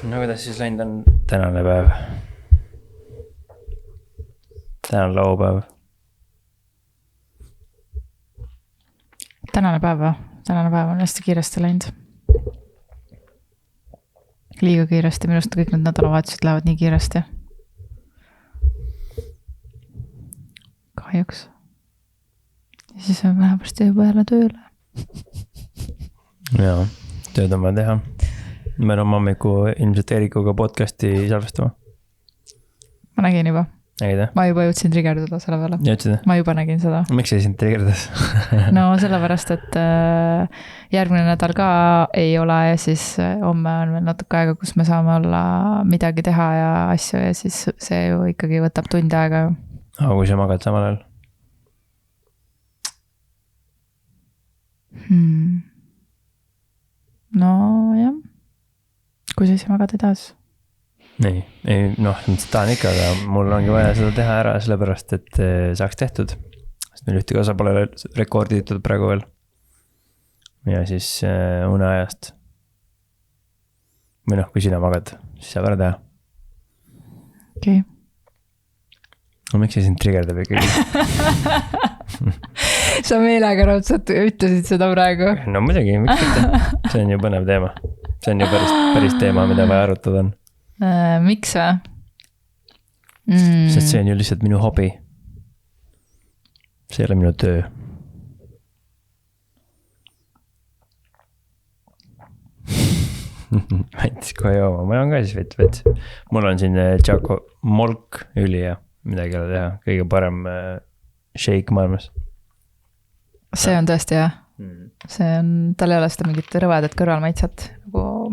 No kuidas siis läinud on tänane päev? Täna on laupäev. Tänane päev on hästi kiiresti läinud. Liiga kiiresti, minust kõik need nädalavahetused lähevad nii kiiresti. Kahjuks. Ja siis on vähemasti juba jälle tööle. Jaa, tööd on vaja teha. Me oleme hommiku ilmselt Eerikuga podcasti salvestama. Ma nägin juba. Nägid, jah? Ma juba jõudsin triggerduda selle peale. Jõudsid? Ma juba nägin seda. Miks see sind triggerdas? No sellepärast, et järgmine nädal ka ei ole ja siis homme on veel natuke aega, kus me saame olla midagi teha ja asju ja siis see ju ikkagi võtab tund aega. Aga kui sa magad samal ajal? No jah. Kui sa ise magad edas? Nii, noh, tahan ikka, aga mul ongi vaja seda teha ära sellepärast, et saaks tehtud. Sest meil ühtegi osa pole rekorditud praegu veel. Ja siis uneajast. Või noh, kui sina magad, siis saab ära teha. Okei. No miks see sind triggerdab ikkagi? Sa meelega raudselt ütlesid seda praegu. No muidugi, miks mitte? See on ju põnev teema. See on ju päris teema, mida vaja arutada on. Miks või? Sest see on ju lihtsalt minu hobi. See ei ole minu töö. Väitis kohe jooma. Ma olen ka siis veits. Mul on siin Tšako molk üli ja midagi ei ole teha. Kõige parem shake maailmas. See on tõesti jah. See on, tal ei ole seda mingit rõvedat kõrvalmaitsat,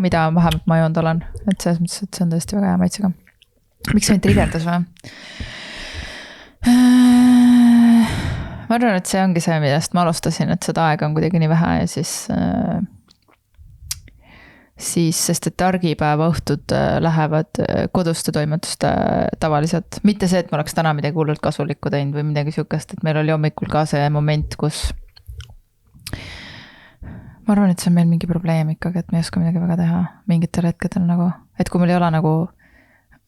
mida vähemalt ma joonud olen. Et selles mõttes, et see on tõesti väga hea maitsega. Miks see mind triggerdas või? Ma arvan, et see ongi see, millest ma alustasin, et seda aega on kuidagi nii vähe ja siis sest et argipäeva õhtud lähevad koduste toimetuste tavaliselt. Mitte see, et ma oleks täna midagi hullult kasulikku teinud või midagi siukest, et meil oli hommikul ka see moment, kus ma arvan, et see on meil mingi probleem ikkagi, et me ei oska midagi väga teha mingitel hetkedel nagu, et kui meil ei ole nagu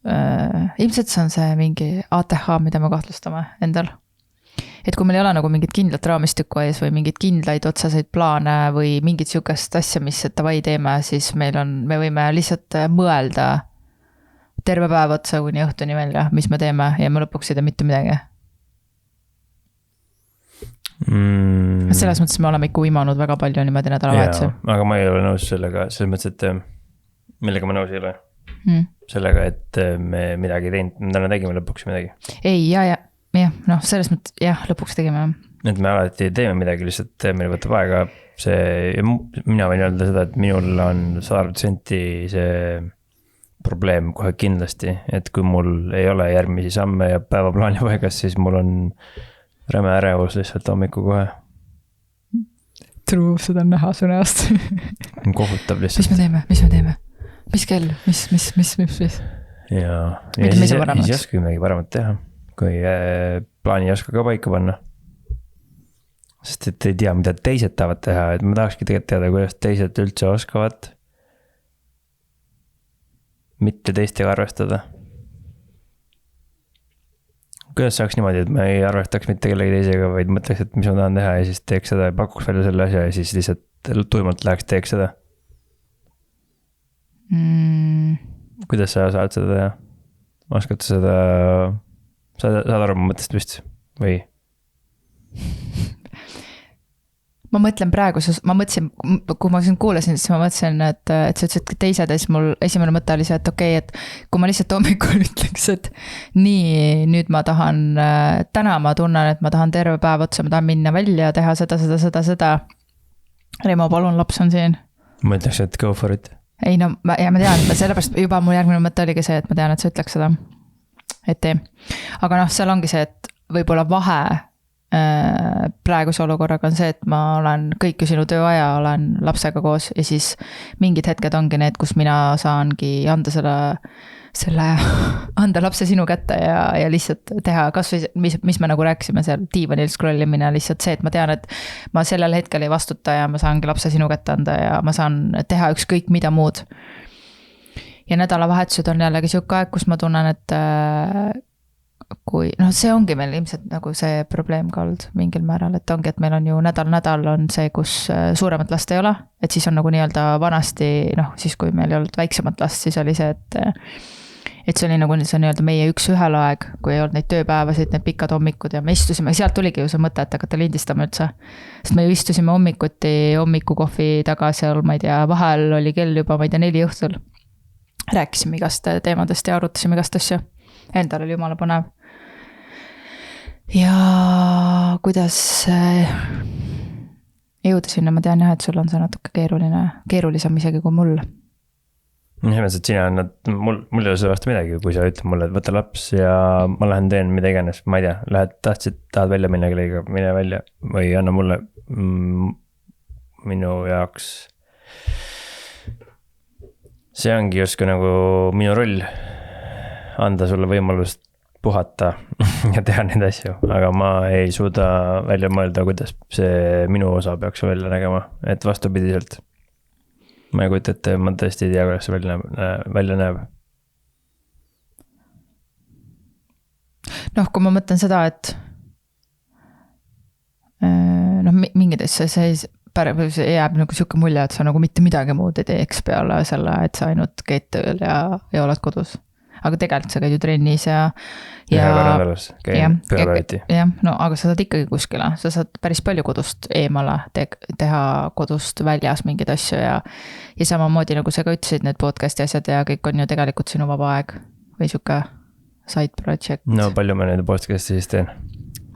ilmselt see on see mingi ATH, mida me kahtlustame endal. Et kui meil ei ole nagu mingit kindlat raamistikku ees või mingit kindlaid otsaseid plaane või mingit siukest asja, mis davai teeme, siis me võime lihtsalt mõelda terve päev otsa kuni õhtuni välja, mis me teeme ja me lõpuks ei tee mitte midagi. Selles mõttes me oleme ikka uimanud väga palju niimoodi nädalavahetusel. Aga ma ei ole nõus sellega, selles mõttes, et millega ma nõus ei ole. Sellega, et me midagi teinud, me täna tegime lõpuks midagi. Ei, jah, noh, selles mõttes, jah, lõpuks tegime. Et me alati teeme midagi, lihtsalt meil võtab aega see, mina võin öelda seda, et minul on 100% see probleem kohe kindlasti, et kui mul ei ole järgmisi samme ja päevaplaani paigas, siis mul on räme ärevus lihtsalt hommiku kohe. True, seda on näha su näost. Kohutab lihtsalt. Mis me teeme? Mis kell? Mis? Ja siis ei oska midagi paremat teha, kui plaani ei oska ka paika panna. Sest et ei tea, mida teised tahavad teha, et ma tahakski tegelikult teada, kuidas teised üldse oskavad mitte teistega arvestada. Kuidas saaks niimoodi, et ma ei arvestaks mitte kellegi teisega, vaid mõtleks, et mis ma tahan teha ja siis teeks seda ja pakuks välja selle asja ja siis lihtsalt tuimalt läheks teeks seda. Kuidas sa saad seda teha? Oskad seda, saad aru mu mõttest vist või? Ma mõtlen praegu, ma mõtlesin, kui ma siin kuulasin, siis ma mõtlesin, et sa ütlesid teised ja siis mul esimene mõte oli see, et okei, et kui ma lihtsalt hommikul ütleks, et nii, nüüd ma tahan, täna ma tunnen, et ma tahan terve päev otsa, ma tahan minna välja, teha seda. Reimo, palun, laps on siin. Ma ütleks, et go for it. Ei no, ma tean, sellepärast juba mu järgmine mõte oligi see, et ma tean, et sa ütleks seda. Et tee. Aga noh, seal ongi see, et võib-olla vahe praeguse olukorraga on see, et ma olen kõik sinu tööaja, olen lapsega koos ja siis mingid hetked ongi need, kus mina saangi anda anda lapse sinu kätte ja lihtsalt teha kas või, mis me nagu rääkisime seal diivanil scrollimine, lihtsalt see, et ma tean, et ma sellel hetkel ei vastuta ja ma saangi lapse sinu kätte anda ja ma saan teha ükskõik mida muud. ja nädalavahetused on jällegi sihuke aeg, kus ma tunnen, et kui, noh, see ongi meil ilmselt nagu see probleem ka olnud mingil määral, et ongi, et meil on ju nädal on see, kus suuremat last ei ole, et siis on nagu nii-öelda vanasti, noh, siis kui meil ei olnud väiksemat last, siis oli see, et see oli nagu see nii-öelda meie üks-ühel aeg, kui ei olnud neid tööpäevasid, need pikad hommikud ja me istusime, sealt tuligi ju see mõte, et hakata lindistama üldse. Sest me ju istusime hommikuti, hommikukohvi taga seal, ma ei tea, vahel oli kell juba, ma ei tea, 4 õhtul. Rääkisime igast teemadest ja arutasime igast asju. Endal oli jumala põnev. Ja kuidas jõuda sinna, ma tean jah, et sul on see natuke keerulisem isegi kui mul. Nimelt, sina annad, mul ei ole selle vastu midagi, kui sa ütled mulle, et võta laps ja ma lähen teen mida iganes, ma ei tea, tahad välja minna kellega, mine välja või anna mulle minu jaoks. See ongi justkui nagu minu roll, anda sulle võimalust puhata ja teha neid asju, aga ma ei suuda välja mõelda, kuidas see minu osa peaks välja nägema, et vastupidiselt. Ma ei kujuta ette, ma tõesti ei tea, kuidas see välja näeb. Noh, kui ma mõtlen seda, et noh, mingid asja, see jääb nagu siuke mulje, et sa nagu mitte midagi muud ei teeks peale selle, et sa ainult käid tööl ja oled kodus. Aga tegelikult sa käid ju trennis ja nädalas käin pühapäeviti. Jah, no aga sa saad ikkagi kuskile, sa saad päris palju kodust eemale teha kodust väljas mingeid asju ja samamoodi nagu sa ka ütlesid, need podcasti asjad ja kõik on ju tegelikult sinu vaba aeg või siuke side project. No palju ma neid podcasti siis teen?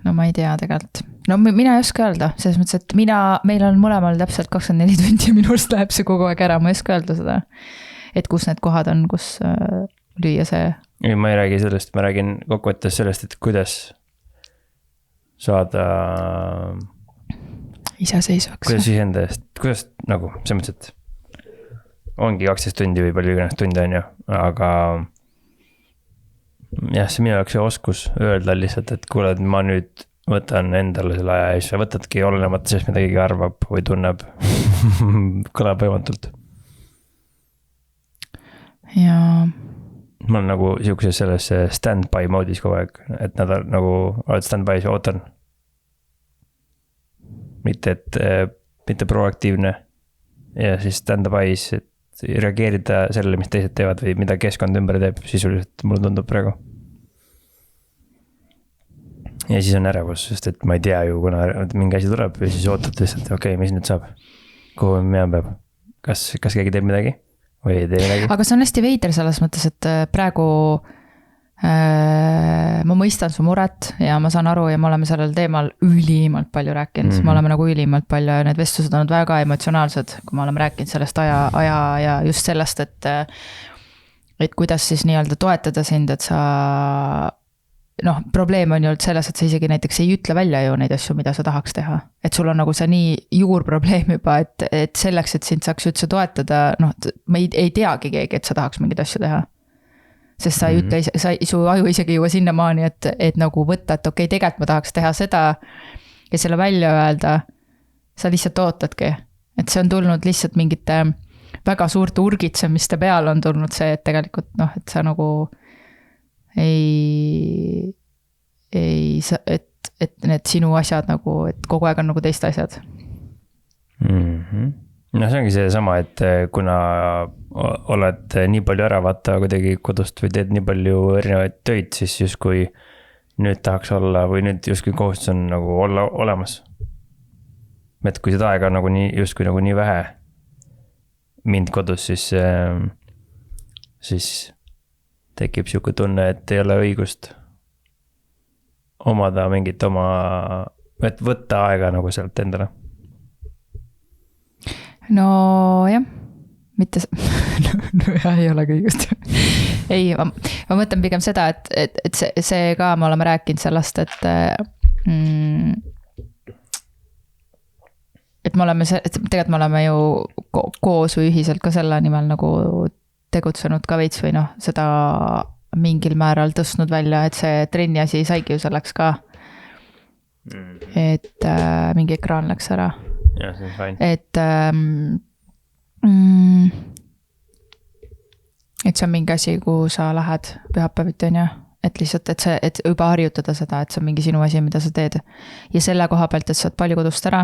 No ma ei tea tegelikult. No mina ei oska öelda, selles mõttes, et meil on mõlemal täpselt 24 tundi ja minu arust läheb see kogu aeg ära, ma ei oska öelda seda, et kus need kohad on, kus lüüa see. Ei, ma ei räägi sellest, ma räägin kokkuvõttes sellest, et kuidas saada iseseisvaks. Kuidas enda eest, kuidas nagu, see mõttes, et ongi 12 tundi või palju iganes tundi on ju, aga jah, see minu jaoks see oskus öelda lihtsalt, et kuule, et ma nüüd võtan endale selle aja ja siis sa võtadki olenemata sellest, mida keegi arvab või tunneb kõlab võimatult. Ja ma olen nagu siukses selles stand-by moodis kogu aeg, et nad on nagu, oled stand-by's ja ootan. Mitte proaktiivne ja siis stand-by's, et reageerida sellele, mis teised teevad või mida keskkond ümber teeb, sisuliselt mulle tundub praegu. Ja siis on ärevus, sest et ma ei tea ju, kuna mingi asi tuleb ja siis ootad lihtsalt, okei, mis nüüd saab? Kuhu minema peab? Kas keegi teeb midagi? Või ei tee midagi? Aga see on hästi veider selles mõttes, et praegu ma mõistan su muret ja ma saan aru ja me oleme sellel teemal ülimalt palju rääkinud, me oleme nagu ülimalt palju ja need vestlused on väga emotsionaalsed, kui me oleme rääkinud sellest aja ja just sellest, et kuidas siis nii-öelda toetada sind, et sa noh, probleem on ju olnud selles, et sa isegi näiteks ei ütle välja ju neid asju, mida sa tahaks teha. Et sul on nagu see nii juurprobleem juba, et selleks, et sind saaks üldse toetada, noh, ma ei teagi keegi, et sa tahaks mingeid asju teha. Sest sa ei ütle, su aju isegi jõua sinnamaani, et nagu võtta, et okei, tegelikult ma tahaks teha seda ja selle välja öelda, sa lihtsalt ootadki. Et see on tulnud lihtsalt mingite väga suurte urgitsemiste peal on tulnud see, et tegelikult noh, et sa nagu et need sinu asjad nagu, et kogu aeg on nagu teist asjad. No see ongi see sama, et kuna oled nii palju ära vaata kuidagi kodust või teed nii palju erinevaid töid, siis justkui nüüd tahaks olla või nüüd justkui kohustus on nagu olla olemas. Et kui seda aega nagu nii, justkui nagu nii vähe mind kodus, siis tekib siuke tunne, et ei ole õigust omada mingit et võtta aega nagu sealt endale. No jah, mitte no jah, ei olegi õigust. Ei, ma mõtlen pigem seda, et see ka me oleme rääkinud sellest, et me oleme, tegelikult me oleme ju koos või ühiselt ka selle nimel nagu tegutsenud ka veits või noh, seda mingil määral tõstnud välja, et see trenni asi saigi ju selleks ka. Et mingi ekraan läks ära. Ja, see on fine. Et see on mingi asi, kuhu sa lähed pühapäeviti on ju, et lihtsalt, et juba harjutada seda, et see on mingi sinu asi, mida sa teed. Ja selle koha pealt, et sa oled palju kodust ära,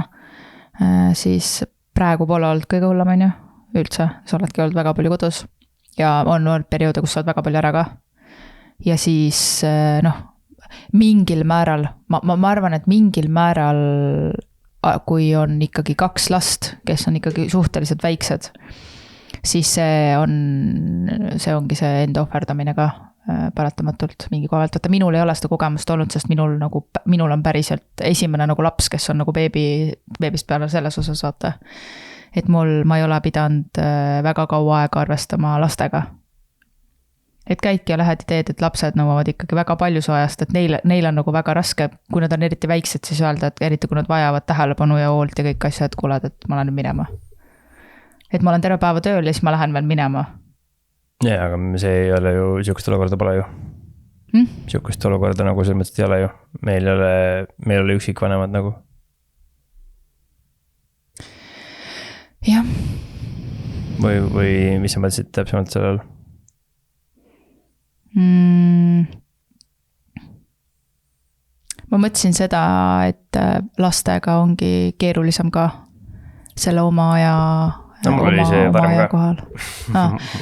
siis praegu pole olnud kõige hullem on ju, üldse, sa oledki olnud väga palju kodus ja on olnud perioode, kus sa oled väga palju ära ka. Ja siis noh, mingil määral, ma arvan, et mingil määral, kui on ikkagi 2 last, kes on ikkagi suhteliselt väiksed, siis see ongi see enda ohverdamine ka paratamatult mingi koha pealt. Vaata, minul ei ole seda kogemust olnud, sest minul on päriselt esimene nagu laps, kes on nagu beebist peale selles osas vaata. Et ma ei ole pidanud väga kaua aega arvestama lastega. Et käidki ja lähed teed, et lapsed nõuavad ikkagi väga palju su ajast, et neil on nagu väga raske, kui nad on eriti väiksed, siis öelda, et eriti kui nad vajavad tähelepanu ja hoolt ja kõik asjad, kuuled, et ma lähen nüüd minema. Et ma olen terve päeva tööl ja siis ma lähen veel minema. Ja, aga see ei ole ju, siukest olukorda pole ju. Siukest olukorda nagu selles mõttes ei ole ju. Meil ei ole üksikvanemad nagu. Jah. Või mis sa mõtlesid täpsemalt sellel? Ma mõtlesin seda, et lastega ongi keerulisem ka selle oma aja kohal.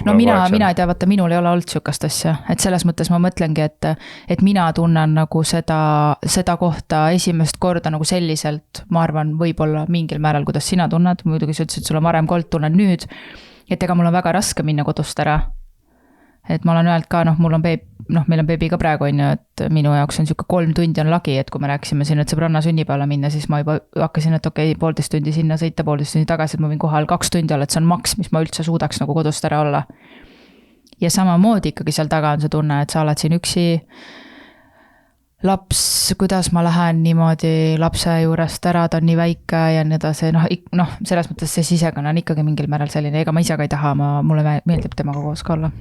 No mina ei tea, vaata, minul ei ole olnud siukast asja, et selles mõttes ma mõtlengi, et mina tunnen nagu seda kohta esimest korda nagu selliselt, ma arvan, võib-olla mingil määral, kuidas sina tunned, muidugi sa ütlesid, sul on varem kold, tunnen nüüd, et ega mul on väga raske minna kodust ära. Et ma olen öelnud ka, meil on beebi ka praegu on ju, et minu jaoks on siuke 3 tundi on lagi, et kui me rääkisime siin, et sõbranna sünnipäevale minna, siis ma juba hakkasin, et okei, 1,5 tundi sinna sõita, 1,5 tundi tagasi, et ma võin kohal 2 tundi olla, et see on maks, mis ma üldse suudaks nagu kodust ära olla. Ja samamoodi ikkagi seal taga on see tunne, et sa oled siin üksi laps, kuidas ma lähen niimoodi lapse juurest ära, ta on nii väike ja nii edasi, selles mõttes see sisekõne on ikkagi mingil määral selline, ega ma ise ka ei taha, mulle meeldib temaga koos ka olla.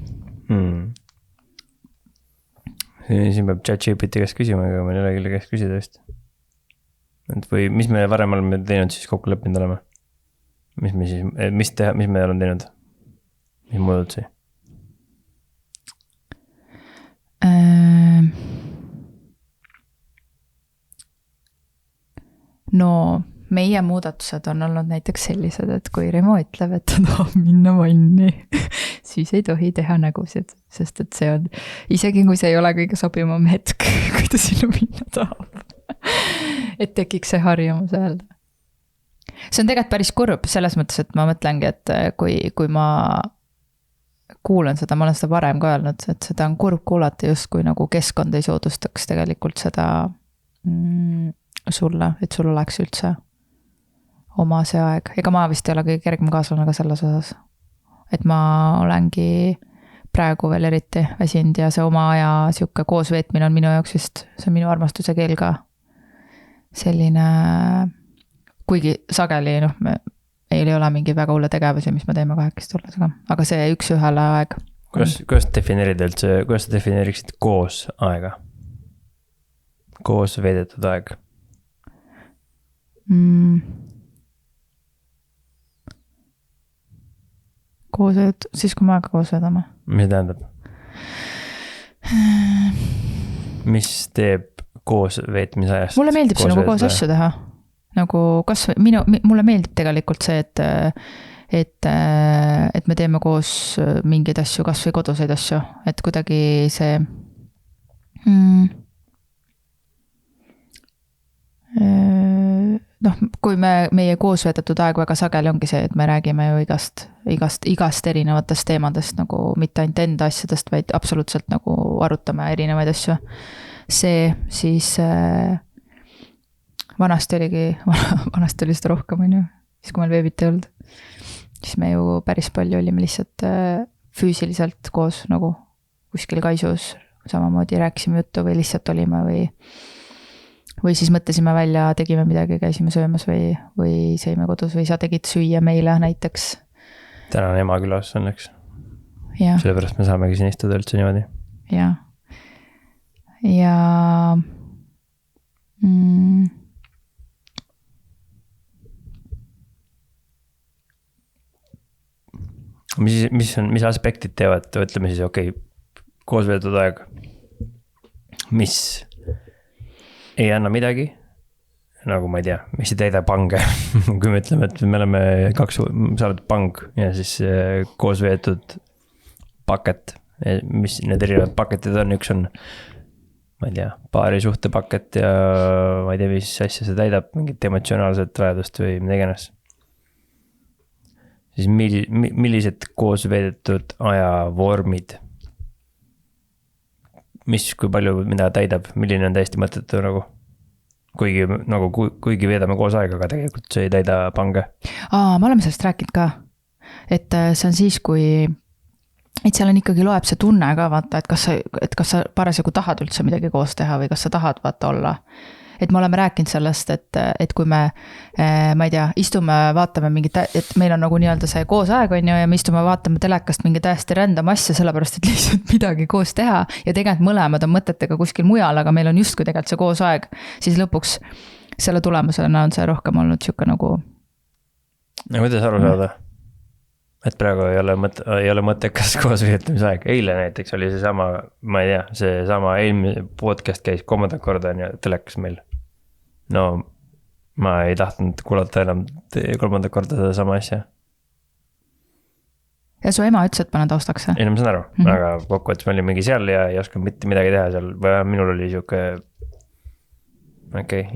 Siin peab ChatGPT käest küsima, aga meil ei ole küll käest küsida vist. Või mis me varem oleme teinud siis kokku leppinud olema? Mis me oleme teinud? Mis muudatusi? No meie muudatused on olnud näiteks sellised, et kui Remo ütleb, et ta tahab minna vanni, siis ei tohi teha nägusid, sest et see on, isegi kui see ei ole kõige sobivam hetk, kui ta sinna minna tahab. Et tekiks see harjumus öelda. See on tegelikult päris kurb selles mõttes, et ma mõtlengi, et kui ma kuulan seda, ma olen seda varem ka öelnud, et seda on kurb kuulata just kui nagu keskkond ei soodustaks tegelikult seda sulle, et sul oleks üldse oma see aeg. Ega ma vist ei ole kõige kergem kaaslane ka selles osas. Et ma olengi praegu veel eriti väsinud ja see oma aja siuke koosveetmine on minu jaoks vist, see on minu armastuse keel ka selline, kuigi sageli ei ole mingi väga hulle tegevusi, mis me teeme 2 tulles, aga see 1-1 aeg. Kuidas defineerida üldse, kuidas sa defineeriksid koos aega? Koos veedetud aeg? Koos, siis kui me aega koos vedame. Mis tähendab? Mis teeb koos veetmise ajast? Mulle meeldib see nagu koos asju teha. Nagu kas mulle meeldib tegelikult see, et me teeme koos mingeid asju, kas või koduseid asju, et kuidagi see kui meie koos veedetud aeg väga sageli ongi see, et me räägime ju igast erinevatest teemadest, nagu mitte ainult enda asjadest, vaid absoluutselt nagu arutame erinevaid asju. See siis vanasti oli seda rohkem, siis kui meil veebit ei olnud. Siis me ju päris palju olime lihtsalt füüsiliselt koos nagu kuskil kaisus, samamoodi rääkisime juttu või lihtsalt olime või siis mõtlesime välja, tegime midagi, käisime söömas või sõime kodus või sa tegid süüa meile näiteks. Täna on ema külas õnneks. Sellepärast me saamegi siin istuda üldse niimoodi. Ja mis aspektid teevad, ütleme siis koos veetud aeg, mis ei anna midagi, nagu ma ei tea, mis ei täida pange kui me ütleme, et me oleme sa oled pang ja siis koos veetud paket, mis need erinevad paketid on, üks on, ma ei tea, paari suhte paket ja ma ei tea, mis asja see täidab, mingit emotsionaalset vajadust või mida iganes. Siis millised koos veedetud aja vormid, kui palju mida täidab, milline on täiesti mõttetu nagu, kuigi veedame koos aega, aga tegelikult see ei täida pange. Me oleme sellest rääkinud ka, et see on siis, et seal on ikkagi loeb see tunne ka vaata, et kas sa parasjagu tahad üldse midagi koos teha või kas sa tahad vaata olla. Et me oleme rääkinud sellest, et kui me, ma ei tea, istume, vaatame mingit, et meil on nagu nii-öelda see koos aeg on ju, ja me istume, vaatame telekast mingi täiesti random asja, sellepärast, et lihtsalt midagi koos teha ja tegelikult mõlemad on mõtetega kuskil mujal, aga meil on justkui tegelikult see koos aeg, siis lõpuks selle tulemusena on see rohkem olnud siuke nagu. Ja kuidas aru saada? Et praegu ei ole mõttekas koos veetamise aeg. Eile näiteks oli see sama, ma ei tea, see sama eelmine podcast käis 3. korda ja telekas meil. No ma ei tahtnud kuulata enam 3. korda seda sama asja. Ja su ema ütles, et pane taustaks? Ei, ma saan aru, aga kokkuvõttes ma olin mingi seal ja ei oska mitte midagi teha seal. Või minul oli siuke,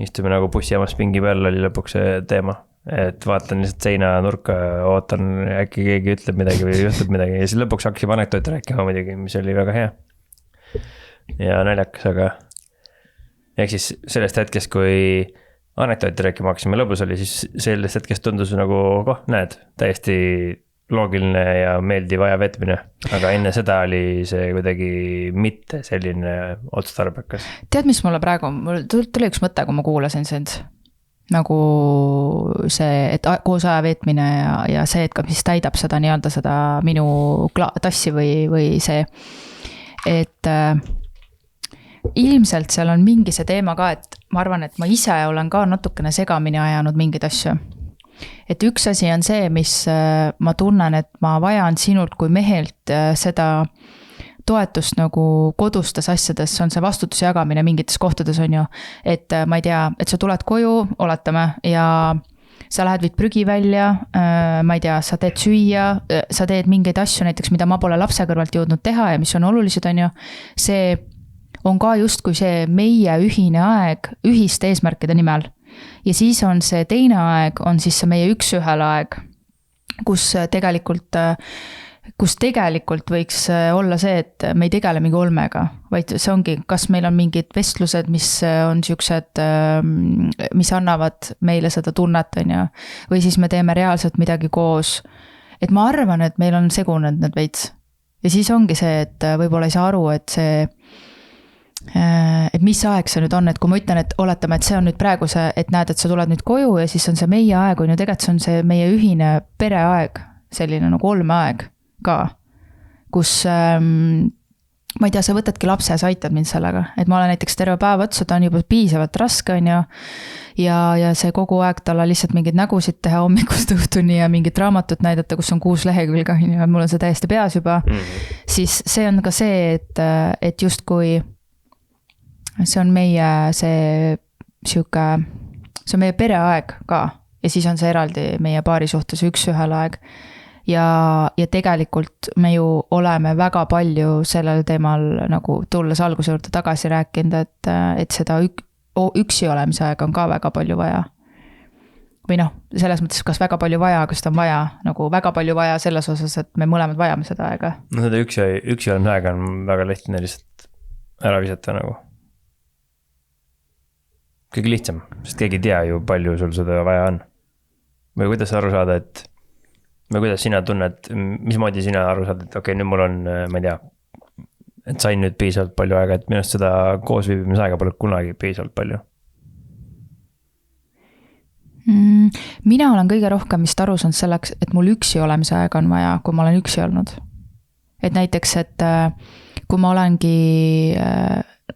istume nagu bussijaamas pingi peal oli lõpuks see teema. Et vaatan lihtsalt seina nurka, ootan äkki keegi ütleb midagi või juhtub midagi ja siis lõpuks hakkasime anekdoote rääkima muidugi, mis oli väga hea ja naljakas, aga ehk siis sellest hetkest, kui anekdoote rääkima hakkasime lõbus oli, siis sellest hetkest tundus nagu, näed, täiesti loogiline ja meeldiv aja veetmine, aga enne seda oli see kuidagi mitte selline otstarbekas. Tead, mis mulle praegu, mul tuli üks mõte, kui ma kuulasin sind nagu see, et koos aja veetmine ja see, et mis täidab seda nii-öelda seda minu tassi või see, et ilmselt seal on mingi see teema ka, et ma arvan, et ma ise olen ka natukene segamini ajanud mingeid asju. Et üks asi on see, mis ma tunnen, et ma vajan sinult kui mehelt seda toetust nagu kodustes asjades, on see vastutuse jagamine mingites kohtades on ju, et ma ei tea, et sa tuled koju, oletame, ja sa lähed viid prügi välja, ma ei tea, sa teed süüa, sa teed mingeid asju näiteks, mida ma pole lapse kõrvalt jõudnud teha ja mis on olulised on ju, see on ka justkui see meie ühine aeg ühiste eesmärkide nimel. Ja siis on see teine aeg, on siis see meie üks-ühel aeg, kus tegelikult võiks olla see, et me ei tegele mingi olmega, vaid see ongi, kas meil on mingid vestlused, mis on siuksed, mis annavad meile seda tunnet, on ju, või siis me teeme reaalselt midagi koos. Et ma arvan, et meil on segunenud need veits. Ja siis ongi see, et võib-olla ei saa aru, et see, et mis aeg see nüüd on, et kui ma ütlen, et oletame, et see on nüüd praegu see, et näed, et sa tuled nüüd koju ja siis on see meie aeg, on ju, tegelikult see on see meie ühine pereaeg, selline nagu olmeaeg ka, kus ma ei tea, sa võtadki lapse ja sa aitad mind sellega, et ma olen näiteks terve päev otsa, ta on juba piisavalt raske on ju, ja see kogu aeg talle lihtsalt mingeid nägusid teha hommikust õhtuni ja mingit raamatut näidata, kus on 6 lehekülge on ju, mul on see täiesti peas juba, siis see on ka see, et justkui see on meie see on meie pereaeg ka ja siis on see eraldi meie paari suhtes üks-ühel aeg. Ja tegelikult me ju oleme väga palju sellel teemal nagu tulles alguse juurde tagasi rääkinud, et seda üksi olemise aega on ka väga palju vaja. Või noh, selles mõttes, kas väga palju vaja, kas ta on vaja, nagu väga palju vaja selles osas, et me mõlemad vajame seda aega. No seda üksi olemise aega on väga lihtne lihtsalt ära visata nagu. Kõige lihtsam, sest keegi ei tea ju palju sul seda vaja on. Või kuidas aru saada, või kuidas sina tunned, mismoodi sina aru saad, et okei, nüüd mul on, ma ei tea, et sain nüüd piisavalt palju aega, et minust seda koosviibimise aega pole kunagi piisavalt palju? Mina olen kõige rohkem vist aru saanud selleks, et mul üksi olemise aega on vaja, kui ma olen üksi olnud. Et näiteks, et kui ma olengi,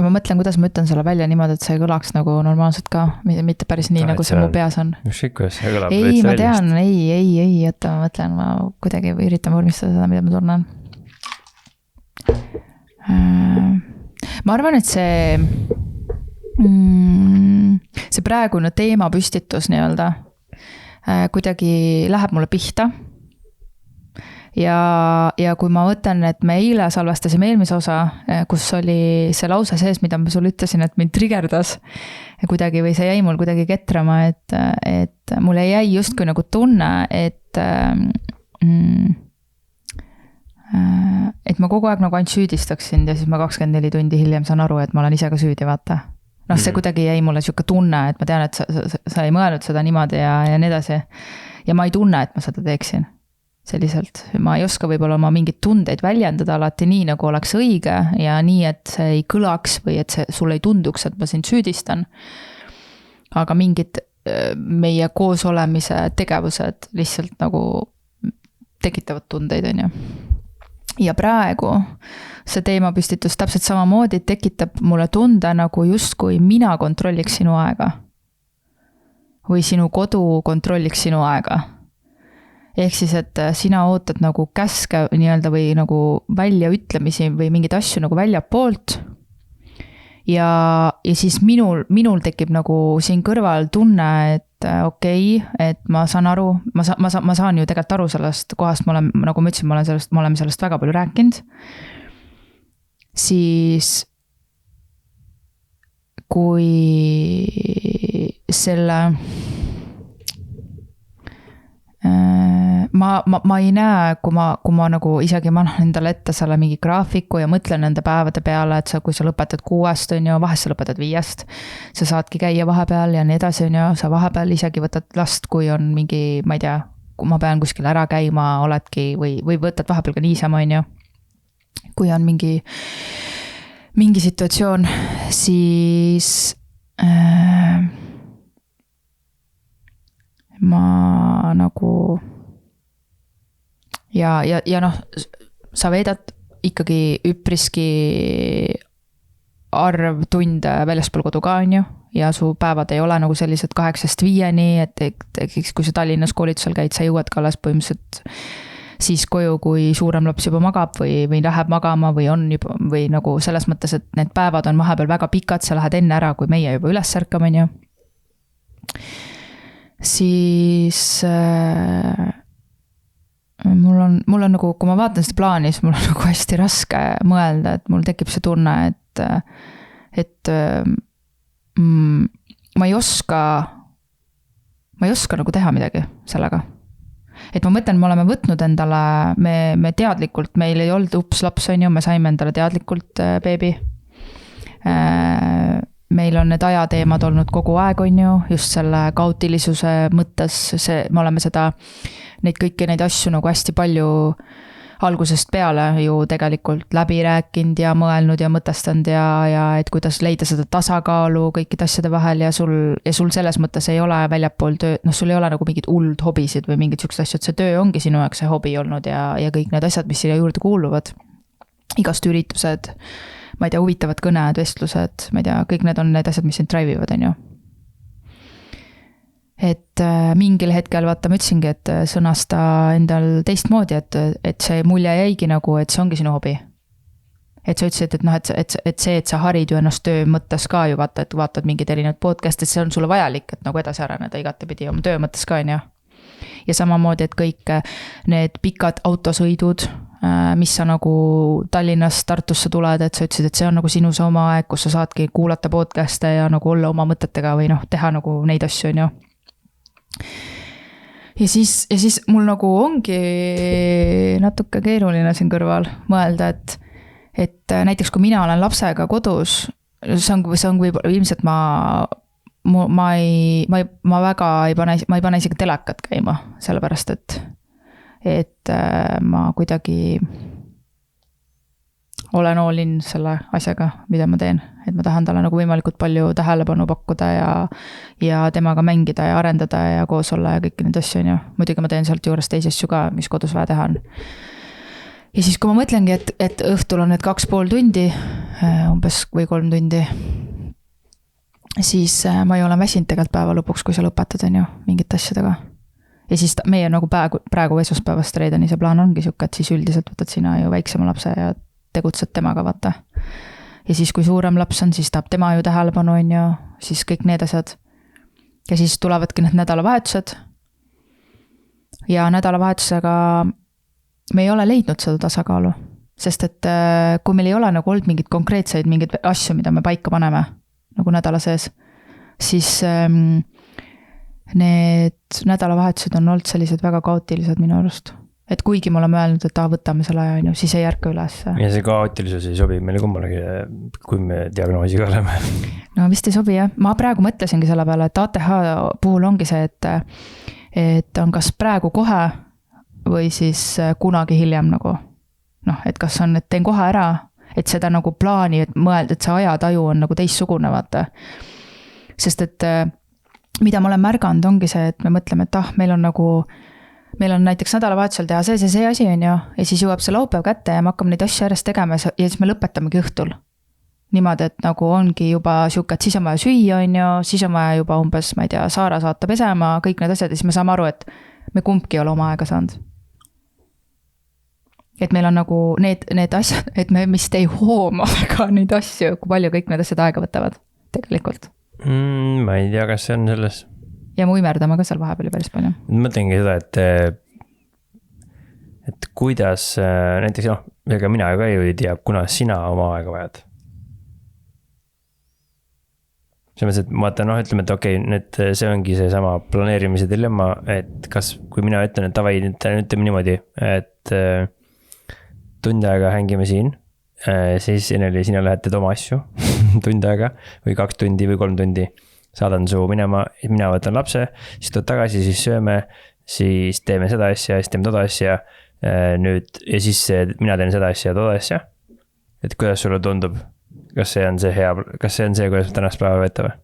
oota, ma mõtlen, kuidas ma ütlen selle välja niimoodi, et see kõlaks nagu normaalselt ka, mitte päris nii, nagu see mu peas on. Ükskõik, kuidas see kõlab. Ei, ma tean, ei, oota, ma mõtlen, ma kuidagi üritan vormistada seda, mida ma tunnen. Ma arvan, et see praegune teemapüstitus nii-öelda kuidagi läheb mulle pihta. Ja kui ma mõtlen, et me eile salvestasime eelmise osa, kus oli see lause sees, mida ma sulle ütlesin, et mind triggerdas kuidagi või see jäi mul kuidagi ketrama, et mulle jäi justkui nagu tunne, et ma kogu aeg nagu ainult süüdistaksin ja siis ma 24 tundi hiljem saan aru, et ma olen ise ka süüdi, vaata. Noh, see kuidagi jäi mulle siuke tunne, et ma tean, et sa ei mõelnud seda niimoodi ja nii edasi. Ja ma ei tunne, et ma seda teeksin selliselt. Ma ei oska võib-olla oma mingeid tundeid väljendada alati nii, nagu oleks õige ja nii, et see ei kõlaks või et see sulle ei tunduks, et ma sind süüdistan. Aga mingid meie koos olemise tegevused lihtsalt nagu tekitavad tundeid, on ju. Ja praegu see teemapüstitus täpselt samamoodi tekitab mulle tunde nagu justkui mina kontrolliks sinu aega. Või sinu kodu kontrolliks sinu aega. Ehk siis, et sina ootad nagu käske nii-öelda või nagu väljaütlemisi või mingeid asju nagu välja poolt. Ja siis minul tekib nagu siin kõrval tunne, et okei, et ma saan aru, ma saan ju tegelikult aru sellest kohast, nagu ma ütlesin, me oleme sellest väga palju rääkinud. Siis kui selle ma ei näe, kui ma nagu isegi ma endale ette selle mingi graafiku ja mõtlen nende päevade peale, et kui sa lõpetad 6, on ju, vahest sa lõpetad 5, sa saadki käia vahepeal ja nii edasi, on ju, sa vahepeal isegi võtad last, kui on mingi, ma ei tea, kui ma pean kuskil ära käima, oledki või võtad vahepeal ka niisama, on ju, kui on mingi situatsioon, siis ma nagu ja noh, sa veedad ikkagi üpriski arv tunde väljaspool kodu ka, on ju, ja su päevad ei ole nagu sellised 8-5, et kui sa Tallinnas koolitusel käid, sa jõuad ka alles põhimõtteliselt siis koju, kui suurem laps juba magab või läheb magama või on juba, või nagu selles mõttes, et need päevad on vahepeal väga pikad, sa lähed enne ära, kui meie juba üles ärkame, on ju. Siis mul on nagu, kui ma vaatan seda plaani, siis mul on nagu hästi raske mõelda, et mul tekib see tunne, et ma ei oska nagu teha midagi sellega. Et ma mõtlen, me oleme võtnud endale, me teadlikult, meil ei olnud ups laps, on ju, me saime endale teadlikult beebi. Meil on need ajateemad olnud kogu aeg, on ju, just selle kaotilisuse mõttes, me oleme kõiki neid asju nagu hästi palju algusest peale ju tegelikult läbi rääkinud ja mõelnud ja mõtestanud ja et kuidas leida seda tasakaalu kõikide asjade vahel ja sul selles mõttes ei ole väljapool töö, sul ei ole nagu mingid hullud hobisid või mingid siuksed asjad, see töö ongi sinu jaoks see hobi olnud ja kõik need asjad, mis siia juurde kuuluvad. Igast üritused, ma ei tea, huvitavad kõned, vestlused, ma ei tea, kõik need on need asjad, mis sind drive'ivad, on ju. Et mingil hetkel, vaata, ma ütlesingi, et sõnasta endal teistmoodi, et see mulje jäigi nagu, et see ongi sinu hobi. Et sa ütlesid, et noh, et see, et sa harid ju ennast töö mõttes ka ju vaata, et vaatad mingid erinevad podcast, et see on sulle vajalik, et nagu edasi areneda igatepidi oma töö mõttes ka, on ju. Ja samamoodi, et kõik need pikad autosõidud, mis sa nagu Tallinnast Tartusse tuled, et sa ütlesid, et see on nagu sinu see oma aeg, kus sa saadki kuulata podcast'e ja nagu olla oma mõtetega või noh, teha nagu neid asju, on ju. Ja siis mul nagu ongi natuke keeruline siin kõrval mõelda, et näiteks kui mina olen lapsega kodus, see on võib-olla ilmselt ma väga ei pane isegi telekat käima, sellepärast et ma kuidagi olen all in selle asjaga, mida ma teen, et ma tahan talle nagu võimalikult palju tähelepanu pakkuda ja temaga mängida ja arendada ja koos olla ja kõiki need asju, on ju. Muidugi ma teen sealt juures teisi asju ka, mis kodus vaja teha on. ja siis, kui ma mõtlengi, et õhtul on need 2,5 tundi, umbes või 3 tundi, siis ma ei ole väsinud tegelikult päeva lõpuks, kui sa lõpetad, on ju, mingite asjadega. Ja siis meie nagu praegu esmaspäevast reedeni see plaan ongi siuke, et siis üldiselt võtad sina ju väiksema lapse ja tegutsed temaga, vaata. Ja siis, kui suurem laps on, siis tahab tema ju tähelepanu, on ju, siis kõik need asjad. Ja siis tulevadki need nädalavahetused. Ja nädalavahetusega me ei ole leidnud seda tasakaalu, sest et kui meil ei ole nagu olnud mingid konkreetseid mingeid asju, mida me paika paneme nagu nädala sees, siis need nädalavahetused on olnud sellised väga kaootilised minu arust. Et kuigi me oleme öelnud, et võtame selle aja, on ju, siis ei järka üles. Ja see kaootilisus ei sobi meile kummalegi, kui me diagnoosiga oleme. No vist ei sobi, jah. Ma praegu mõtlesingi selle peale, et ATH puhul ongi see, et on kas praegu kohe või siis kunagi hiljem nagu. Noh, et kas on, et teen kohe ära, et seda nagu plaani, et mõelda, et see ajataju on nagu teissugune, vaata. Sest et mida ma olen märganud, ongi see, et me mõtleme, et meil on näiteks nädalavahetusel teha see asi on ju, ja siis jõuab see laupäev kätte ja me hakkame neid asju järjest tegema ja siis me lõpetamegi õhtul. Niimoodi, et nagu ongi juba siuke, et siis on vaja süüa on ju, siis on vaja juba umbes, ma ei tea, Saara saata pesema, kõik need asjad ja siis me saame aru, et me kumbki ei ole oma aega saanud. Et meil on nagu need asjad, et me vist ei hooma väga neid asju, kui palju kõik need asjad aega võtavad tegelikult. Ma ei tea, kas see on selles. Ja me uimerdame ka seal vahepeal päris palju. Mõtlengi seda, et kuidas näiteks, ega mina ka ju ei tea, kuna sina oma aega vajad. Selles mõttes, et ütleme, et okei, nüüd see ongi see sama planeerimise dilemma, et kas, kui mina ütlen, et tavai, ütleme niimoodi, et tund aega hängime siin, siis sina lähed teed oma asju tund aega või 2 tundi või 3 tundi. Saadan su minema, mina võtan lapse, siis tuleb tagasi, siis sööme, siis teeme seda asja, siis teeme toda asja, nüüd, ja siis mina teen seda asja ja toda asja. Et kuidas sulle tundub, kas see on see hea, kas see on see, kuidas tänast päeva võtta või?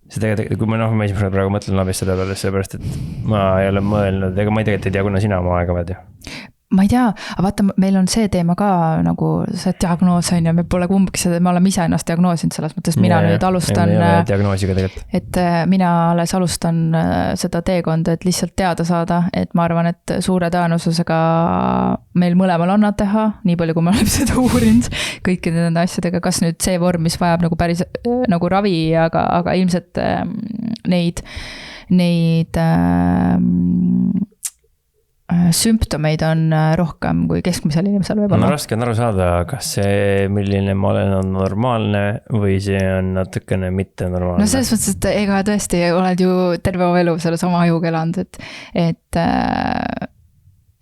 See tegelikult, kui ma esimesel praegu mõtlen labist selle peale, seepärast, et ma ei ole mõelnud, ega ma ei tegelikult ei tea, kuna sina oma aega võid ju. Ma ei tea, aga vaata, meil on see teema ka nagu see diagnoos on ja me pole kumbki seda, me oleme ise ennast diagnoosinud selles mõttes, mina nüüd alustan, et mina alles alustan seda teekonda, et lihtsalt teada saada, et ma arvan, et suure tõenäosusega meil mõlemal on teha, nii palju, kui me oleme seda uurinud kõikide nende asjadega, kas nüüd see vorm, mis vajab nagu päris nagu ravi, aga ilmselt neid sümptomeid on rohkem kui keskmisel inimesel võib-olla. No raske on aru saada, kas see, milline ma olen, on normaalne või see on natukene mitte normaalne. No selles mõttes, et ega tõesti oled ju terve oma elu selles oma ajuga elanud, et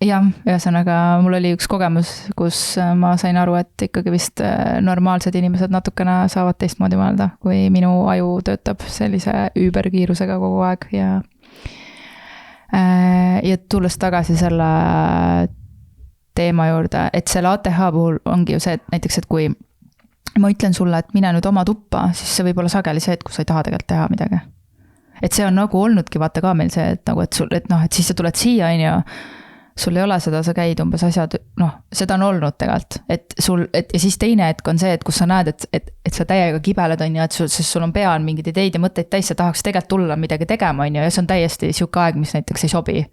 jah, ühesõnaga mul oli üks kogemus, kus ma sain aru, et ikkagi vist normaalsed inimesed natukene saavad teistmoodi mõelda, kui minu aju töötab sellise üüberkiirusega kogu aeg ja tulles tagasi selle teema juurde, et selle ATH puhul ongi ju see, et näiteks, et kui ma ütlen sulle, et mine nüüd oma tuppa, siis see võib olla sageli see, et kus sa ei taha tegelikult teha midagi. Et see on nagu olnudki vaata ka meil see, et nagu, et siis sa tuled siia, sul ei ole seda, sa käid umbes asjad, seda on olnud tegelikult, ja siis teine hetk on see, et kus sa näed, et sa täiega kibeled on ja et sul on pea on mingid ideid ja mõtteid täis, sa tahaks tegelikult tulla midagi tegema on ja see on täiesti siuke aeg, mis näiteks ei sobi